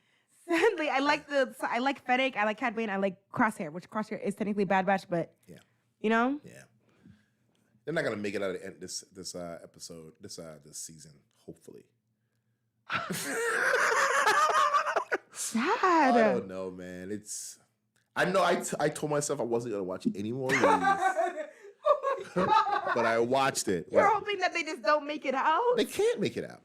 I like Fennec. I like Cad Bane. I like Crosshair, which Crosshair is technically Bad Batch, but Yeah. They're not gonna make it out of this episode, this season. Hopefully. Sad. I don't know, man. I know. I told myself I wasn't gonna watch any more movies, but I watched it. You're hoping that they just don't make it out. They can't make it out.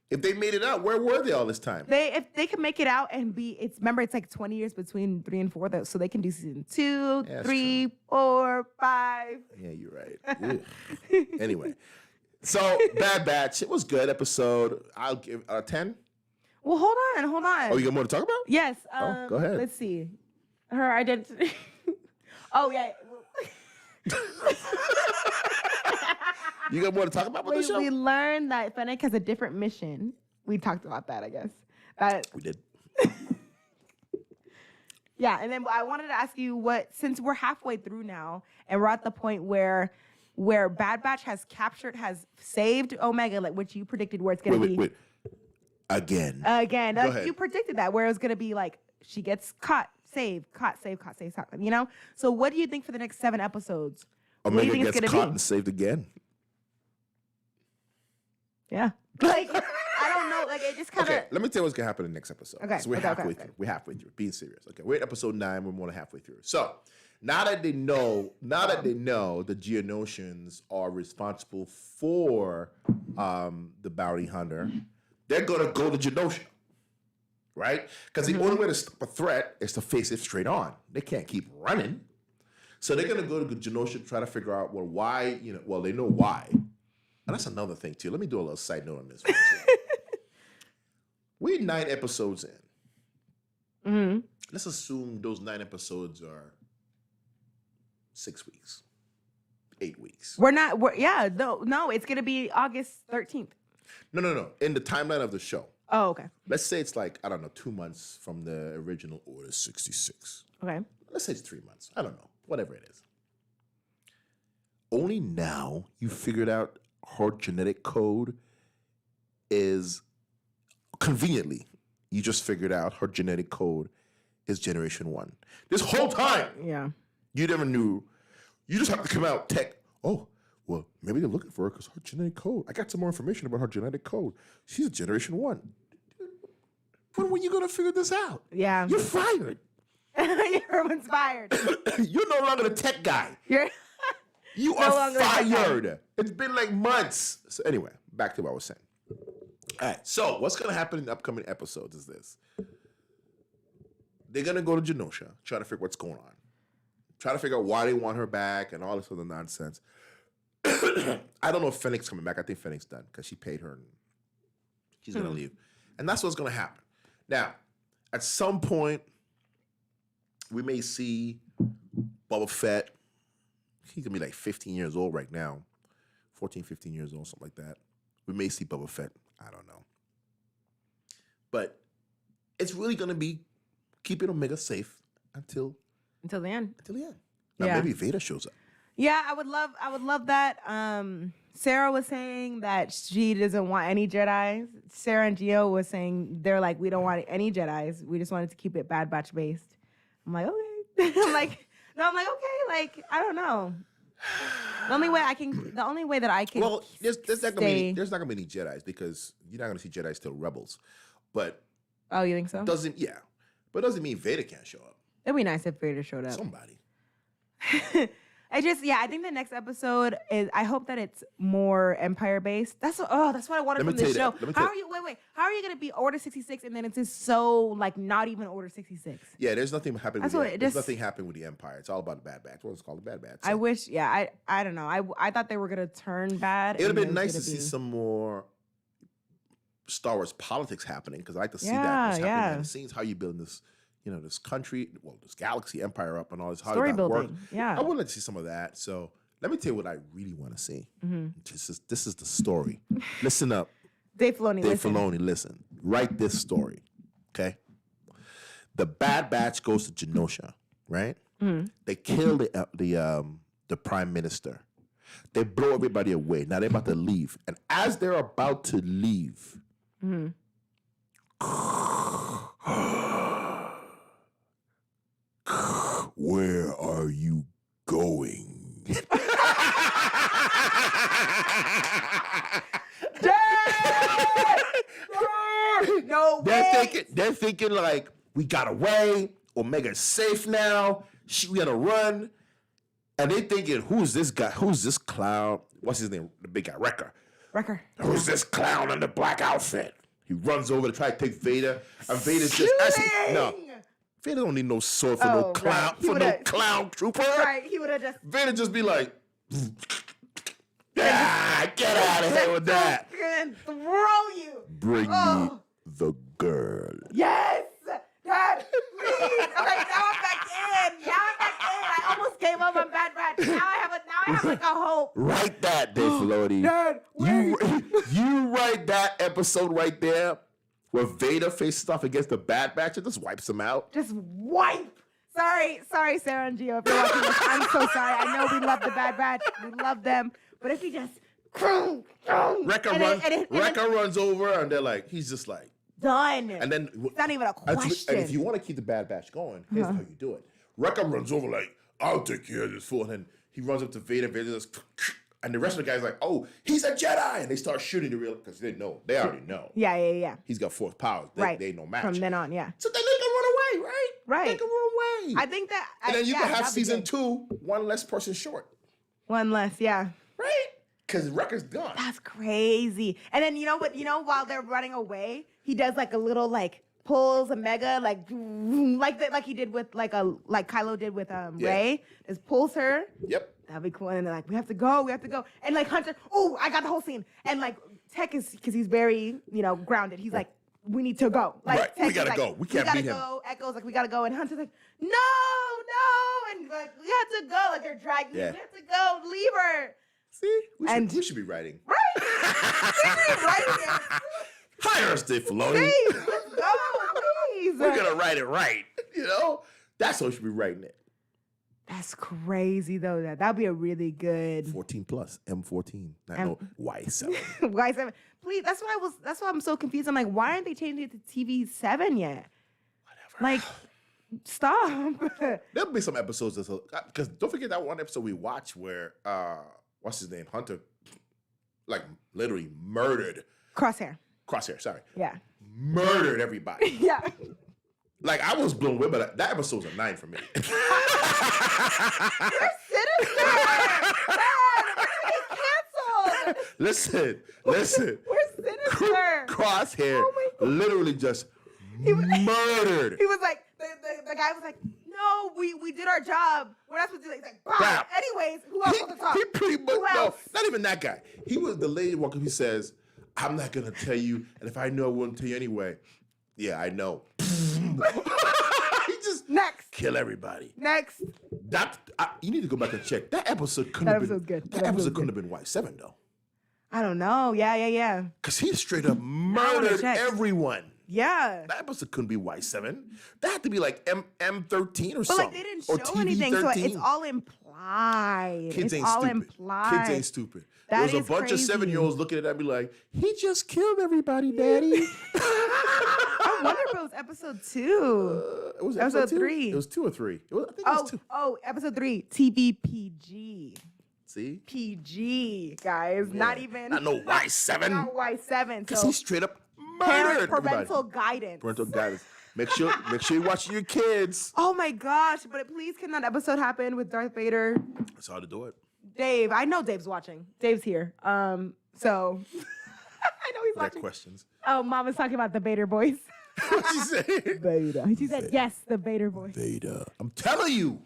If they made it out, where were they all this time? If they can make it out and remember it's like 20 years between 3 and 4, so they can do season 2, 3, 4, 5. Yeah, you're right. Anyway, so Bad Batch, it was good episode. I'll give 10. Well, hold on. Oh, you got more to talk about? Yes. Go ahead. Let's see. Her identity. Oh yeah. You got more to talk about with the show? We learned that Fennec has a different mission. We talked about that, I guess. We did. Yeah, and then I wanted to ask you since we're halfway through now, and we're at the point where Bad Batch has saved Omega, which you predicted where it's going to be. Wait. Again. Go ahead. You predicted that, where it was going to be she gets caught, saved, caught, saved, So what do you think for the next 7 episodes? Omega gets caught and saved again. Yeah. I don't know. It just kind of. Okay, let me tell you what's going to happen in the next episode. Okay. So we're halfway through. We're halfway through. Being serious. Okay, we're at episode 9. We're more than halfway through. So now that they know the Geonosians are responsible for the bounty hunter, they're going to go to Geonosia. Right? Because the only way to stop a threat is to face it straight on. They can't keep running. So they're going to go to Geonosia to try to figure out, why, they know why. And that's another thing, too. Let me do a little side note on this one. We're 9 episodes in. Let's assume those 9 episodes are 6 weeks, 8 weeks. No, it's gonna be August 13th. No. In the timeline of the show. Oh, okay. Let's say it's like, I don't know, 2 months from the original Order 66. Okay. Let's say it's 3 months. I don't know. Whatever it is. Only now you figured out her genetic code is conveniently. You just figured out her genetic code is Generation 1. This whole time, you never knew. You just have to come out tech. Oh, well, maybe they're looking for her because her genetic code. I got some more information about her genetic code. She's a Generation 1. When were you going to figure this out? Yeah. You're fired. Everyone's fired. You're no longer the tech guy. You No are longer the tech guy. fired. It's been like months. So anyway, back to what I was saying. All right, so what's going to happen in the upcoming episodes is this. They're going to go to Genosha, try to figure what's going on. Try to figure out why they want her back and all this other nonsense. I don't know if Fennec's coming back. I think Fennec's done because she paid her and she's going to leave. And that's what's going to happen. Now, at some point, we may see Boba Fett. He's going to be like 15 years old right now. 14, 15 years old, something like that. We may see Boba Fett. I don't know. But it's really going to be keeping Omega safe until the end. Now maybe Vader shows up. Yeah, I would love that. Sarah was saying that she doesn't want any Jedis. Sarah and Gio was saying they're like, we don't want any Jedis. We just wanted to keep it Bad Batch based. I'm like, okay. I'm like, okay, like, I don't know. The only way that I can Well, there's not gonna be any Jedis because you're not gonna see Jedis till Rebels. But oh, you think so? But it doesn't mean Vader can't show up. It'd be nice if Vader showed up. Somebody. I think the next episode is. I hope that it's more Empire based. That's what I wanted from this show. How are you gonna be Order 66 and then it's just so like not even Order 66? Yeah, there's nothing happening. There's nothing happening with the Empire. It's all about the Bad Batch. What it's called, the Bad Batch. So. I wish. Yeah, I don't know. I thought they were gonna turn bad. It would have been nice to see some more Star Wars politics happening because I like to see that. What's happening behind the scenes, how you build this. This country, this galaxy empire up and all this. How story building, work. yeah. I would like to see some of that. So let me tell you what I really want to see. This is the story. Listen up. Dave Filoni, listen. Write this story, okay? The Bad Batch goes to Genosha, right? They kill the prime minister. They blow everybody away. Now they're about to leave. And as they're about to leave, where are you going? No way. They're thinking like, we got away. Omega's safe now. We gotta run. And they thinking, who's this guy? Who's this clown? What's his name? The big guy, Wrecker. Who's this clown in the black outfit? He runs over to try to take Vader. And Vader's just Vader don't need no sword for no clown no clown trooper. Right, he would have just Vader just be like, get out of here with that. And throw you. Bring me the girl. Yes, Dad, please. Okay, now I'm back in. I almost came up on Bad Batch. Now I have like a hope. Write that, Dave Filoni. Dad, you write that episode right there. Where Vader faces off against the Bad Batch and just wipes them out. Just wipe. Sorry, Sarah and Gio, if you're watching this. I'm so sorry. I know we love the Bad Batch. We love them. But if he just... Wrecker runs over and they're like, he's just like... Done. And then... It's not even a question. And if you want to keep the Bad Batch going, here's how you do it. Wrecker runs over like, I'll take care of this fool. And then he runs up to Vader. Vader just... And the rest of the guys like, oh, he's a Jedi. And they start shooting the real, because they know. They already know. Yeah. He's got force powers. They ain't no match. From then on, yeah. So then they can run away, right? Right. They can run away. I think that... And then you can have season 2, one less person short. One less, yeah. Right? Because Wrecker's gone. That's crazy. And then, while they're running away, he does like a little like... pulls a mega like he did with like Kylo did with Rey. Just pulls her. Yep. That'd be cool. And they're like, we have to go. And like Hunter, I got the whole scene. And like Tech is because he's very grounded. He's like, we need to go. Like, Right, we Tex is gotta like, go. We can't beat him. Go. Echo's like, we gotta go. And Hunter's like, no. And like, we have to go. Like, they're dragging me. We have to go. Leave her. See? We should be writing. Right. We should be writing it. Hire us, Dave Filoni. Please, let's go, please. We're going to write it right. You know? That's how we should be writing it. That's crazy, though. That'd be a really good 14 plus, M14. Not no Y7. Y7. Please, that's why I'm so confused. I'm like, why aren't they changing it to TV7 yet? Whatever. Like, stop. There'll be some episodes because don't forget that one episode we watched where what's his name? Hunter like literally murdered Crosshair, sorry. Yeah. Murdered everybody. Yeah. Like I was blown away, but that episode was a 9 for me. You're sinister. Canceled. Listen. We're sinister. Crosshair Oh my God. literally just murdered. He was like, the guy was like, no, we did our job. We're not supposed to do that. He's like, wow. Anyways, who else wants to talk? He pretty much, Who else? no, not even that guy. He was the lady walking. He says, I'm not going to tell you. And if I know, I wouldn't tell you anyway. Yeah, I know. He just Next. kill everybody. Next. You need to go back and check. That episode couldn't have been good. That episode couldn't have been Y7 though. I don't know. Yeah. Because he straight up murdered everyone. Yeah. That episode couldn't be Y7. That had to be like M13 or but something. But like they didn't show TV anything, 13. so it's all implied. Kids ain't all stupid. implied. Kids ain't stupid. That There was a bunch of 7-year-olds looking at that and be like, he just killed everybody, daddy. I wonder if it was episode 2. It was episode 2? 3. It was 2 or 3. I think it was 2. Oh, episode 3. TVPG. See? PG, guys. Yeah. Not no Y7. Not Y7. Because he straight up murdered parental guidance. Parental guidance. Make sure you're watching your kids. Oh my gosh! But please, can that episode happen with Darth Vader? It's hard to do it. Dave, I know Dave's watching. Dave's here. So I know he's watching. Questions. Oh, Mama's talking about the Vader voice. What'd she say? Vader. She said yes, the Vader voice. Vader. I'm telling you,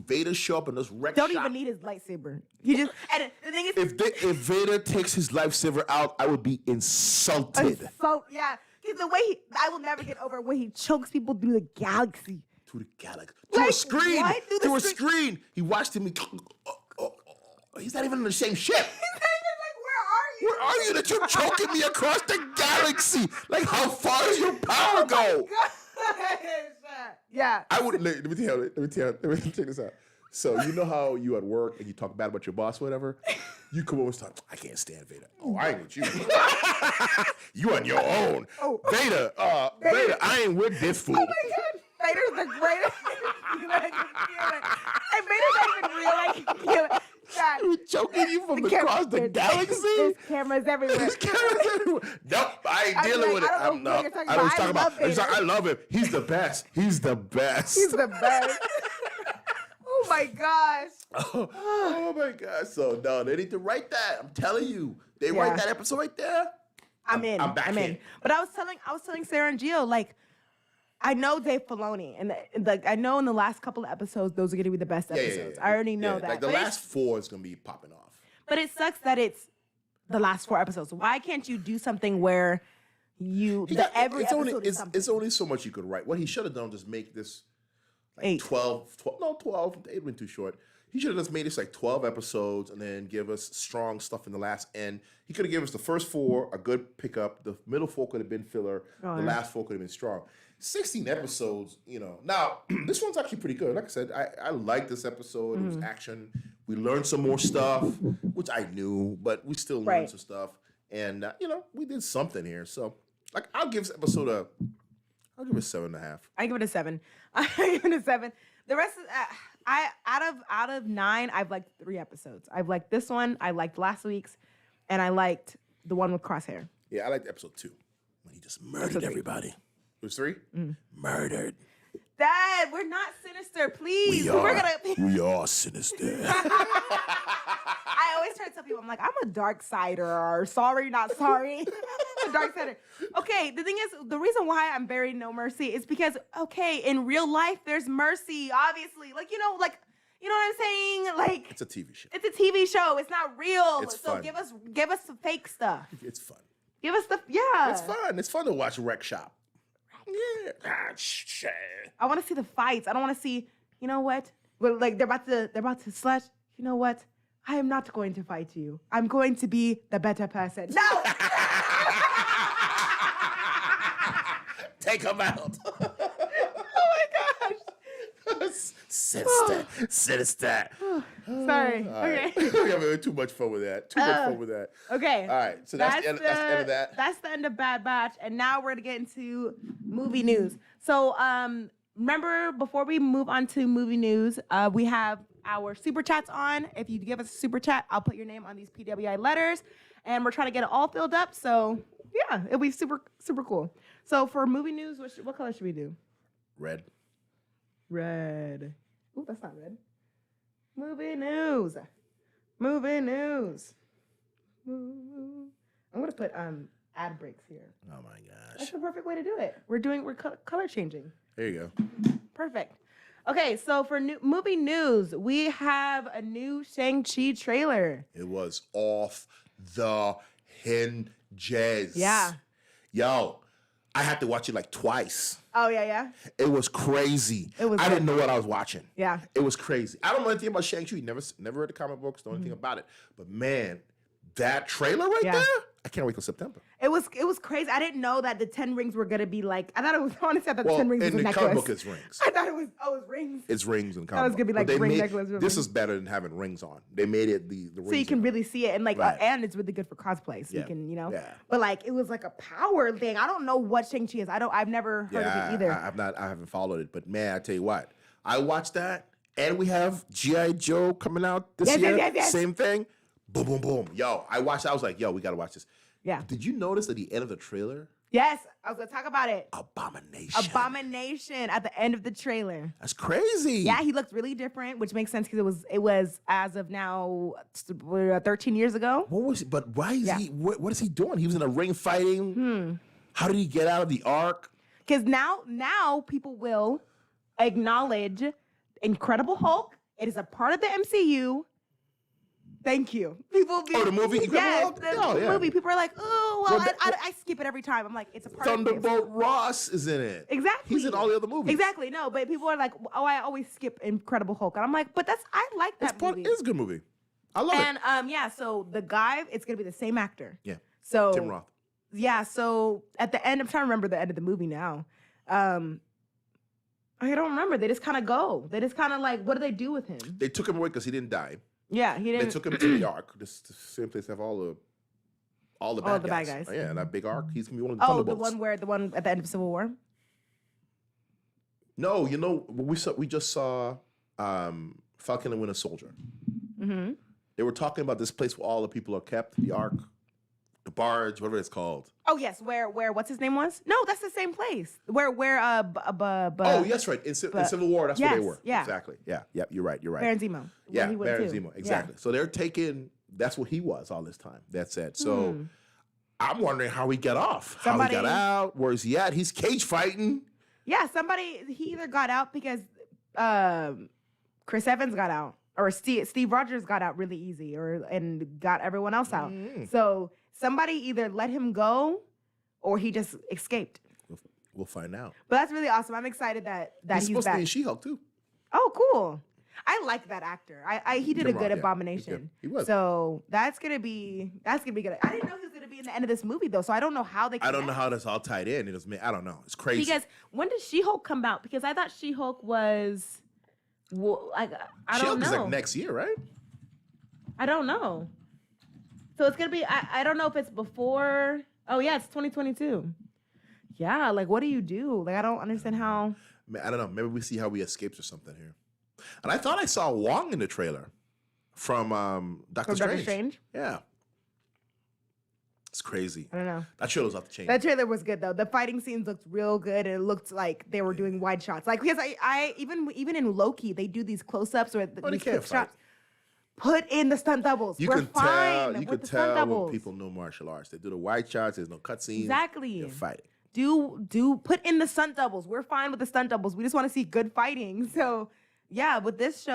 Vader show up in this wreck Don't shop. even need his lightsaber. He just and the thing is, if Vader takes his lightsaber out, I would be insulted. Yeah. The way I will never get over when he chokes people through the galaxy. Through the galaxy. Through a screen. What? Through a screen. He watched him. He's not even on the same ship. He's not even like, where are you that you're choking me across the galaxy? Like, how far does your power go? Yeah. I would, let me check this out. So you know how you at work and you talk bad about your boss or whatever? You come over and talk, I can't stand Vader. Oh, I ain't with you. You on your own. Oh. Vader, I ain't with this fool. Oh my God. Vader's the greatest. And Vader's not even real. I can feel it. God. He was choking you from across the galaxy? There's cameras everywhere. Nope, I ain't dealing with it. I don't know what you're talking about. I love him. He's the best. He's the best. Oh my gosh. Oh my gosh. So no, they need to write that. I'm telling you. They write that episode right there. I'm in. But I was telling Sarah and Gio, like, I know Dave Filoni, and I know in the last couple of episodes, those are going to be the best episodes. I already know that. Like the last 4 is going to be popping off. But it sucks that it's the last 4 episodes. Why can't you do something where every episode is something? It's only so much you could write. What he should have done was just make this like 12. It went too short. He should have just made this like 12 episodes and then give us strong stuff in the last end. He could have given us the first 4 a good pickup. The middle 4 could have been filler. The last 4 could have been strong. 16 episodes, Now, this one's actually pretty good. Like I said, I like this episode. It was action. We learned some more stuff, which I knew, but we still learned some stuff. And, we did something here. So, like, I'll give this episode it 7.5. I give it a 7. The rest is, out of 9, I've liked 3 episodes. I've liked this one. I liked last week's. And I liked the one with Crosshair. Yeah, I liked episode 2 when he just murdered everybody. It was 3? Murdered. Dad, we're not sinister, please. We are sinister. I always try to tell people, I'm like, I'm a dark sider, or sorry, not sorry. A dark sider. Okay, the thing is, the reason why I'm very no mercy is because, in real life, there's mercy, obviously. You know what I'm saying? Like, it's a TV show. It's a TV show. It's not real. It's so fun. give us some fake stuff. It's fun. Give us the yeah. It's fun. It's fun to watch Wreck Shop. Yeah. I want to see the fights. I don't want to see. You know what? Well, like they're about to slash. You know what? I am not going to fight you. I'm going to be the better person. No. Take him out. Oh my gosh. Sinister. Sorry. Right. Okay. We're having too much fun with that. Okay. All right. So that's the end of that. That's the end of Bad Batch, and now we're gonna get into movie news. So, remember before we move on to movie news, we have our super chats on. If you give us a super chat, I'll put your name on these PWI letters, and we're trying to get it all filled up. So, yeah, it'll be super cool. So for movie news, what color should we do? Red. Ooh, that's not red. Movie news. I'm gonna put ad breaks here. Oh my gosh. That's the perfect way to do it. We're color changing. There you go. Perfect. Okay, so for movie news, we have a new Shang-Chi trailer. It was off the hinges. Yeah. Yo, I had to watch it like twice. Oh, yeah. It was crazy. I didn't know what I was watching. Yeah. It was crazy. I don't know anything about Shang-Chi. Never read the comic books, don't know anything about it. But man, that trailer right there, I can't wait till September. It was crazy. I didn't know that the 10 rings were gonna be like. I thought it was honestly. I thought Well, 10 rings was a in the necklace. comic book, it's rings. I thought it was rings. It's rings in the comic. That was gonna be like But they ring made- necklace. This is better than having rings on. They made it the rings. So you can on. really see it, and like, Right. and it's really good for cosplay. So Yeah. you can, Yeah. But like, it was like a power thing. I don't know what Shang-Chi is. I've never heard of it either. I haven't followed it, but man, I tell you what, I watched that, and we have G.I. Joe coming out this year. Yes. Same thing. Boom, boom, boom. Yo, I watched. I was like, yo, we gotta watch this. Yeah. Did you notice at the end of the trailer? Yes, I was gonna talk about it. Abomination. At the end of the trailer. That's crazy. Yeah, he looked really different, which makes sense because it was as of now 13 years ago. What was? But why is he? What is he doing? He was in a ring fighting. How did he get out of the ark? Because now people will acknowledge Incredible Hulk. It is a part of the MCU. Thank you. People be, the movie Incredible Hulk? The movie. People are like, oh, well, I skip it every time. I'm like, it's a part of Thunderbolt Ross is in it. Exactly. He's in all the other movies. Exactly. No, but people are like, oh, I always skip Incredible Hulk. And I'm like, but I like that movie. It's a good movie. I love it. And so the guy, it's gonna be the same actor. Yeah. So Tim Roth. Yeah, so at the end, I'm trying to remember the end of the movie now. I don't remember. They just kind of go. They just kind of like, what do they do with him? They took him away because he didn't die. Yeah, he didn't. They took him to the Ark. This the same place have all the bad guys. Oh, yeah, that big Ark. He's gonna be one of the the Thunderbolts. one at the end of Civil War. No, we just saw Falcon and Winter Soldier. Mm-hmm. They were talking about this place where all the people are kept, the Ark, the barge, whatever it's called. Oh yes, where what's his name was? No, that's the same place. Where oh yes, right. In Civil War, that's where they were. Yeah. Exactly. Yeah. Yep. You're right. Baron Zemo. Yeah, Baron Zemo. Exactly. Yeah. So they're taking. That's what he was all this time. That's it. So I'm wondering how he got off. How he got out. Where's he at? He's cage fighting. Yeah. He either got out because Chris Evans got out, or Steve Rogers got out really easy, and got everyone else out. So somebody either let him go, or he just escaped. We'll find out. But that's really awesome. I'm excited that he's supposed back. to be in She-Hulk too. Oh, cool. I like that actor. He did a good Abomination. He was. So that's gonna be good. I didn't know he was gonna be in the end of this movie though. So I don't know how they. I don't know how that's all tied in. I don't know. It's crazy. Because when did She-Hulk come out? Because I thought She-Hulk was, I don't know. She-Hulk is like next year, right? I don't know. So it's gonna be. I don't know if it's before. Oh yeah, it's 2022. Yeah, like what do you do? Like I don't understand how. I don't know. Maybe we see how he escapes or something here. And I thought I saw Wong in the trailer from Doctor Strange. Yeah. It's crazy. I don't know. That trailer's off the chain. That trailer was good though. The fighting scenes looked real good, and it looked like they were doing wide shots. Like because I even in Loki they do these close-ups or these quick shots. Put in the stunt doubles. You We're can fine tell. You with can the stunt tell doubles. when people know martial arts. They do the wide shots. There's no cutscenes. Exactly. They're fighting. Do put in the stunt doubles. We're fine with the stunt doubles. We just want to see good fighting. So yeah, with this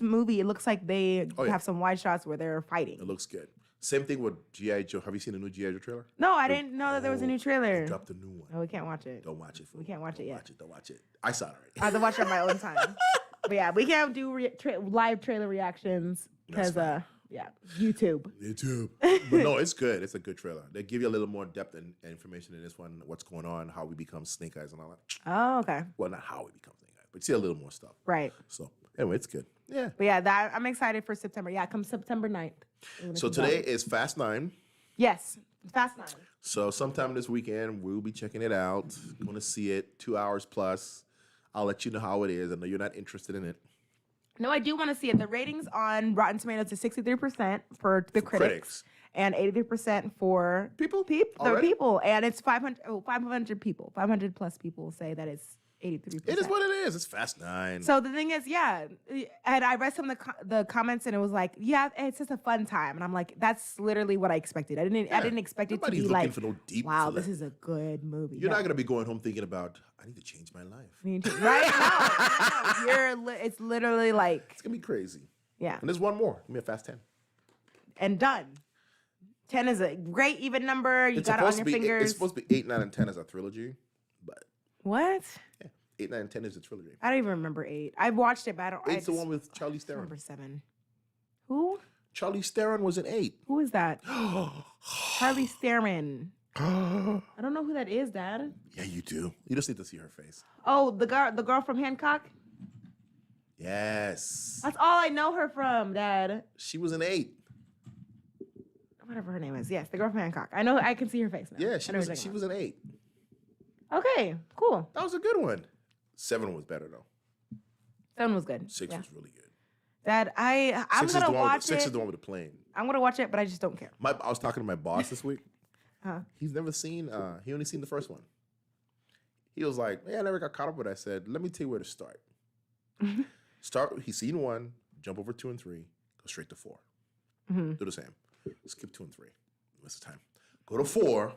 movie, it looks like they have some wide shots where they're fighting. It looks good. Same thing with G.I. Joe. Have you seen the new G.I. Joe trailer? No, I didn't know that there was a new They trailer. dropped a new one. No, we can't watch it. Don't watch it. Fool. We can't watch it yet. Don't watch it. I saw it already. I have to watch it on my own time. But yeah, we can't do live trailer reactions because, YouTube. But no, it's good. It's a good trailer. They give you a little more depth and information in this one, what's going on, how we become Snake Eyes and all that. Oh, okay. Well, not how we become Snake Eyes, but you see a little more stuff. Right. So, anyway, it's good. Yeah. But yeah, I'm excited for September. Yeah, come September 9th. So today is Fast 9. Yes, Fast 9. So sometime this weekend, we'll be checking it out. Going to see it, 2 hours plus. I'll let you know how it is. I know you're not interested in it. No, I do want to see it. The ratings on Rotten Tomatoes is 63% for the critics and 83% for People? the people. And it's 500 people. 500 plus people say that it's 83%. It is what it is. It's Fast 9. So the thing is, yeah, and I read some of the comments, and it was like, yeah, it's just a fun time, and I'm like, that's literally what I expected. I didn't expect it to be like, for no deep wow, filler. this is a good movie. You're not gonna be going home thinking about, I need to change my life. Right? No. It's literally like, It's gonna be crazy. yeah, And there's one more. Give me a Fast 10. and done. 10 is a great even number. You got it on your fingers. It's supposed to be 8, 9, and 10 as a trilogy, but What? yeah, 8, 9, and 10 is a trilogy. I don't even remember 8. I've watched it, but I don't. 8's the one with Charlize Theron. Number 7. Who? Charlize Theron was in 8. Who is that? Charlize Theron. I don't know who that is, Dad. Yeah, you do. You just need to see her face. Oh, the girl from Hancock. Yes. That's all I know her from, Dad. She was in 8. Whatever her name is. Yes, the girl from Hancock. I know. I can see her face now. Yeah, I know what you're she talking was in 8. about. Okay, cool. That was a good one. 7 was better though. 7 was good. 6 Yeah. was really good. Dad, I'm gonna watch it. 6 is the one with the plane. I'm gonna watch it, but I just don't care. I was talking to my boss this week. Uh-huh. He's never seen. He only seen the first one. He was like, "Yeah, I never got caught up with it." I said, "Let me tell you where to start. Start. He's seen 1. Jump over 2 and 3. Go straight to 4. Do the same. Skip 2 and 3. Waste of time. Go to 4,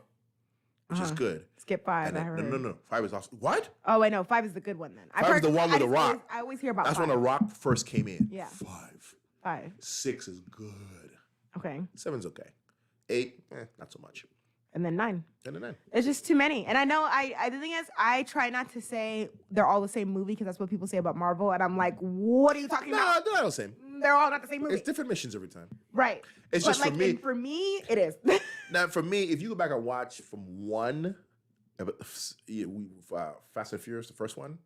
which is good. Skip 5. And I then, heard. no. 5 is awesome. What? Oh, I know. 5 is the good one then. 5 is the one with the rock. I always hear about That's 5. when the rock first came in. Yeah. 5. 5. 6 is good. Okay. 7's okay. 8, not so much. And then 9. And then 9. It's just too many. And I know the thing is, I try not to say they're all the same movie because that's what people say about Marvel. And I'm like, what are you talking No, about? they're not the same. They're all not the same movie. It's different missions every time. Right. It's But just for like, me. and for me, it is. Now, for me, if you go back and watch from 1, Fast and Furious, the first one.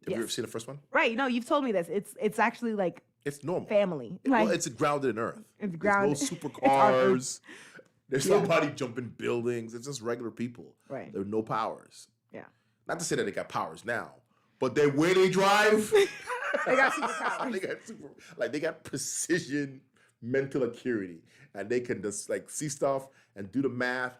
Have you ever seen the first one? Right. No, you've told me this. It's actually like It's normal. family. Well, Like, it's grounded in Earth. It's grounded. There's no It's on Earth. supercars. There's nobody jumping buildings. It's just regular people. Right. There are no powers. yeah. Not to say that they got powers now, but the way they drive, They got superpowers. they got precision, mental acuity, and they can just like see stuff and do the math.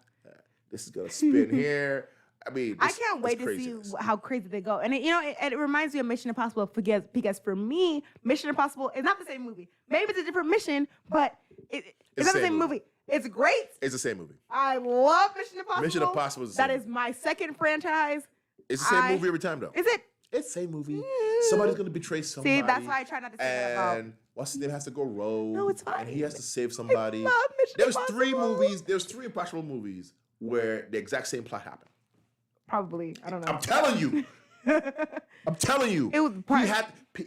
This is gonna spin here. I mean, I can't wait to see how crazy they go. And it reminds me of Mission Impossible because for me, Mission Impossible is not the same movie. Maybe it's a different mission, but it's not the same movie. It's great. It's the same movie. I love Mission Impossible. Mission Impossible is the same That is my second franchise. It's the same movie every time, though. Is it? It's the same movie. Somebody's gonna betray somebody. See, that's why I try not to say that about. And what's his name has to go rogue. No, it's fine. And he has to save somebody. love Mission There's 3 Impossible. movies. There's 3 Impossible movies where the exact same plot happened. Probably. I don't know. I'm telling you. I'm telling you. It was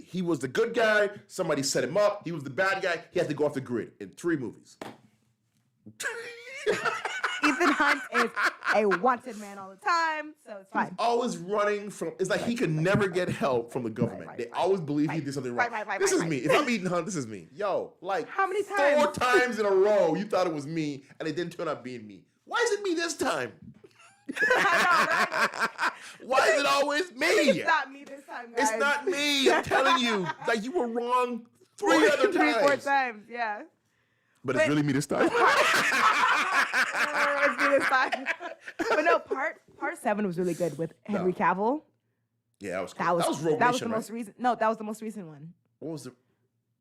he was the good guy. Somebody set him up. He was the bad guy. He had to go off the grid in 3 movies. Ethan Hunt is a wanted man all the time, so it's fine. Always running from. It's like he could never get help from the government. They always believe he did something wrong. This is me. If I'm Ethan Hunt, this is me. Yo, like How many times? 4 times in a row, you thought it was me, and it didn't turn out being me. Why is it me this time? Why is it always me? It's not me this time, guys. It's not me. I'm telling you. Like you were wrong 3 other times. 3, 4 times, yeah. But it's really me this time. It's me this time. But no, part 7 was really good with Henry Cavill. Yeah, that was cool. That was Rogue that was Nation, the most right? recent. No, that was the most recent one. What was the?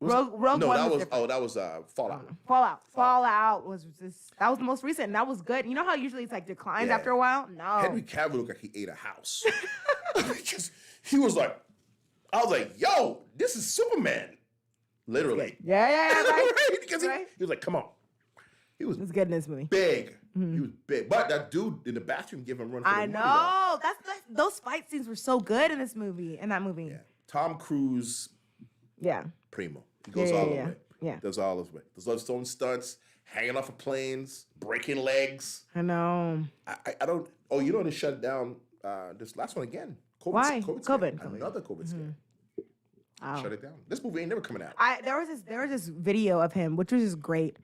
Rogue no, One that was was different. that was Fallout. Fallout was just that was the most recent. And that was good. You know how usually it's like declines Yeah. after a while? No. Henry Cavill looked like he ate a house. Because he was like, I was like, yo, this is Superman. Literally. Yeah, right. Because Right. he was like, come on. He was It was good in this movie. big. He was big. But that dude in the bathroom gave him a run for the I money, know. Those fight scenes were so good in this movie. In that movie. Yeah. Tom Cruise, Yeah. primo. He goes all the way. Yeah. Does all his way. Does all his own stunts, hanging off of planes, breaking legs. I know. I don't. Oh, you know they shut down this last one again. COVID, Why? COVID. COVID. Another COVID scare. Wow. Shut it down. This movie ain't never coming out. There was this video of him, which was just great,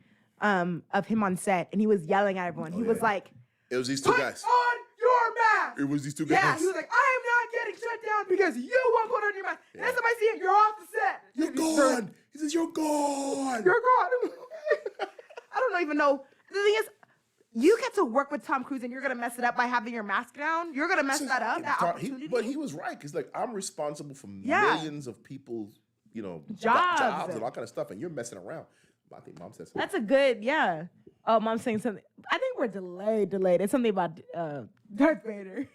of him on set, and he was yelling at everyone. He was like, It was these two "Put guys. on your mask." It was these two guys. Yeah, he was like, "I am not getting shut down because you won't put on your mask. Next time I see it, you're off the set. You're gone. He says, "You're gone." You're gone." I don't even know. The thing is, you get to work with Tom Cruise, and you're gonna mess it up by having your mask down. You're gonna mess that up. That opportunity. But he was right because like I'm responsible for Yeah. millions of people's, Jobs and all kind of stuff, and you're messing around. I think mom said something. That's a good, yeah. Oh, mom's saying something. I think we're delayed. It's something about Darth Vader.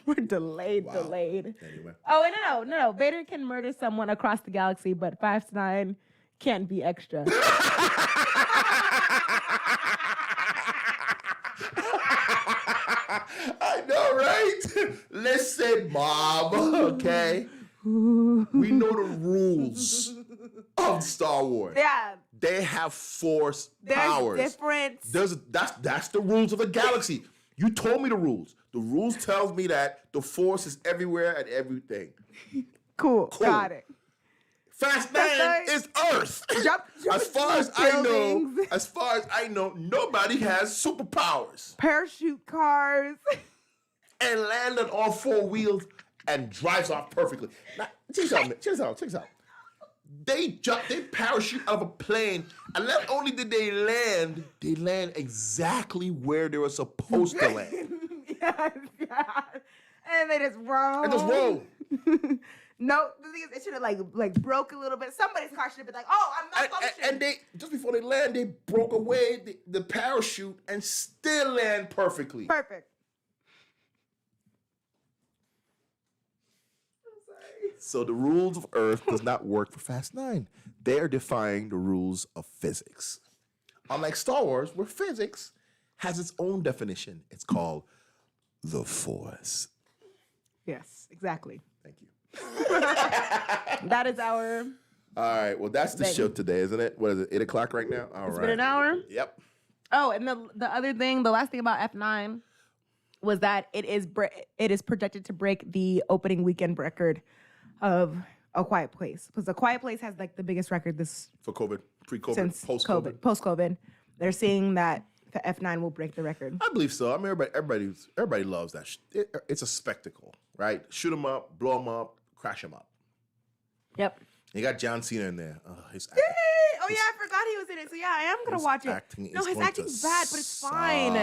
We're delayed. Anyway. Oh, wait, no. Vader can murder someone across the galaxy, but 5'9" can't be extra. I know, right? Listen, Mom, okay? We know the rules of Star Wars. Yeah. They have force There's powers. different. That's the rules of the galaxy. You told me the rules. The rules tells me that the force is everywhere and everything. Cool. Got it. Fast 9 is Earth. Jump as far as I know, nobody has superpowers. Parachute cars. And land on all four wheels and drives off perfectly. Now, check this out. They parachute out of a plane, and not only did they land exactly where they were supposed to land. Yes. And they just roll. No, the thing is, it should have like broke a little bit. Somebody's car should have been like, "Oh, I'm not functioning." And they just before they land, they broke away the parachute and still land perfectly. Perfect. I'm sorry. So the rules of Earth does not work for Fast 9. They're defying the rules of physics. Unlike Star Wars, where physics has its own definition. It's called the Force. Yes, exactly. Thank you. That is our. All right. Well, that's the show today, isn't it? What is it? 8 o'clock right now? All right. It's been an hour. Yep. Oh, and the other thing, the last thing about F9 was that it is projected to break the opening weekend record of A Quiet Place, because A Quiet Place has like the biggest record for COVID, pre-COVID, since post-COVID. Post-COVID, they're saying that the F9 will break the record. I believe so. I mean, everybody loves that. It's a spectacle, right? Shoot 'em up, blow 'em up, crash 'em up. Yep. You got John Cena in there. His Yay! Oh yeah, I forgot he was in it. So yeah, I am gonna watch it. His acting's bad, but it's fine.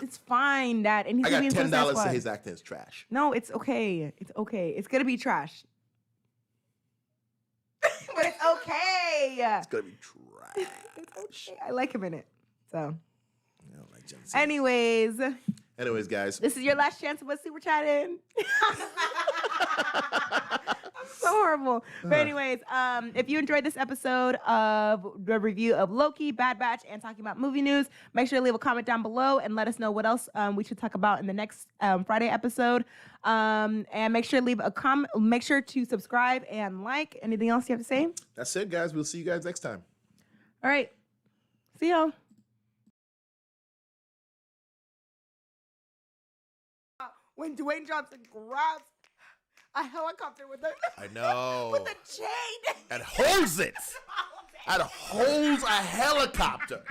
It's fine. That and he's I gonna be got in Suicide $10 Squad. to his acting is trash. No, it's okay. It's okay. It's gonna be trash. But it's okay. It's gonna be trash. It's okay. I like him in it. So. I don't like John Cena. Anyways, guys. this is your last chance of us super chatting. I'm so horrible. But anyways, if you enjoyed this episode of the review of Loki, Bad Batch, and talking about movie news, make sure to leave a comment down below and let us know what else we should talk about in the next Friday episode. And make sure to leave a comment. Make sure to subscribe and like. Anything else you have to say? That's it, guys. We'll see you guys next time. All right. See y'all. When Dwayne Johnson grabs a helicopter with I know. with a chain and holds it. And holds a helicopter.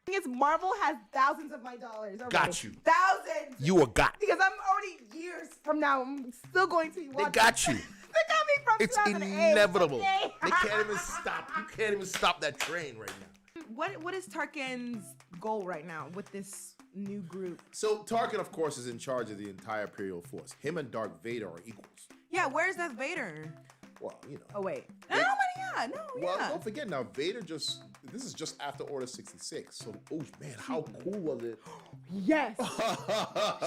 thing is, Marvel has thousands of my dollars already. Got you. Thousands. You were got. Because I'm already years from now. I'm still going to watch. They got you. They got me from It's 2008. inevitable. Okay? They can't even stop. You can't even stop that train right now. What is Tarkin's goal right now with this new group? So Tarkin, of course, is in charge of the entire Imperial force. Him and Darth Vader are equals. Yeah, where's Darth Vader? Well, you know. Oh wait. They- No, yeah. Well, don't forget now, Vader just this is just after Order 66. So, oh man, how cool was it? Yes.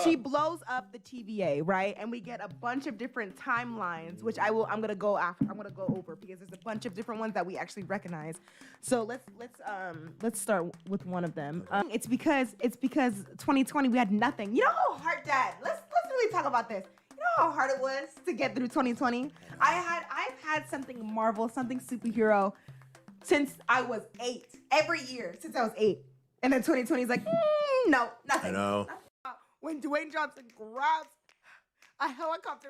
She blows up the TVA, right? And we get a bunch of different timelines, which I'm gonna go over because there's a bunch of different ones that we actually recognize. So let's start with one of them. It's because 2020 we had nothing. You know how hard, Dad? Let's really talk about this. You know how hard it was to get through 2020? I've had something Marvel, something superhero since I was 8. Every year since I was 8. And then 2020 is like, no, nothing. I know. When Dwayne Johnson grabs a helicopter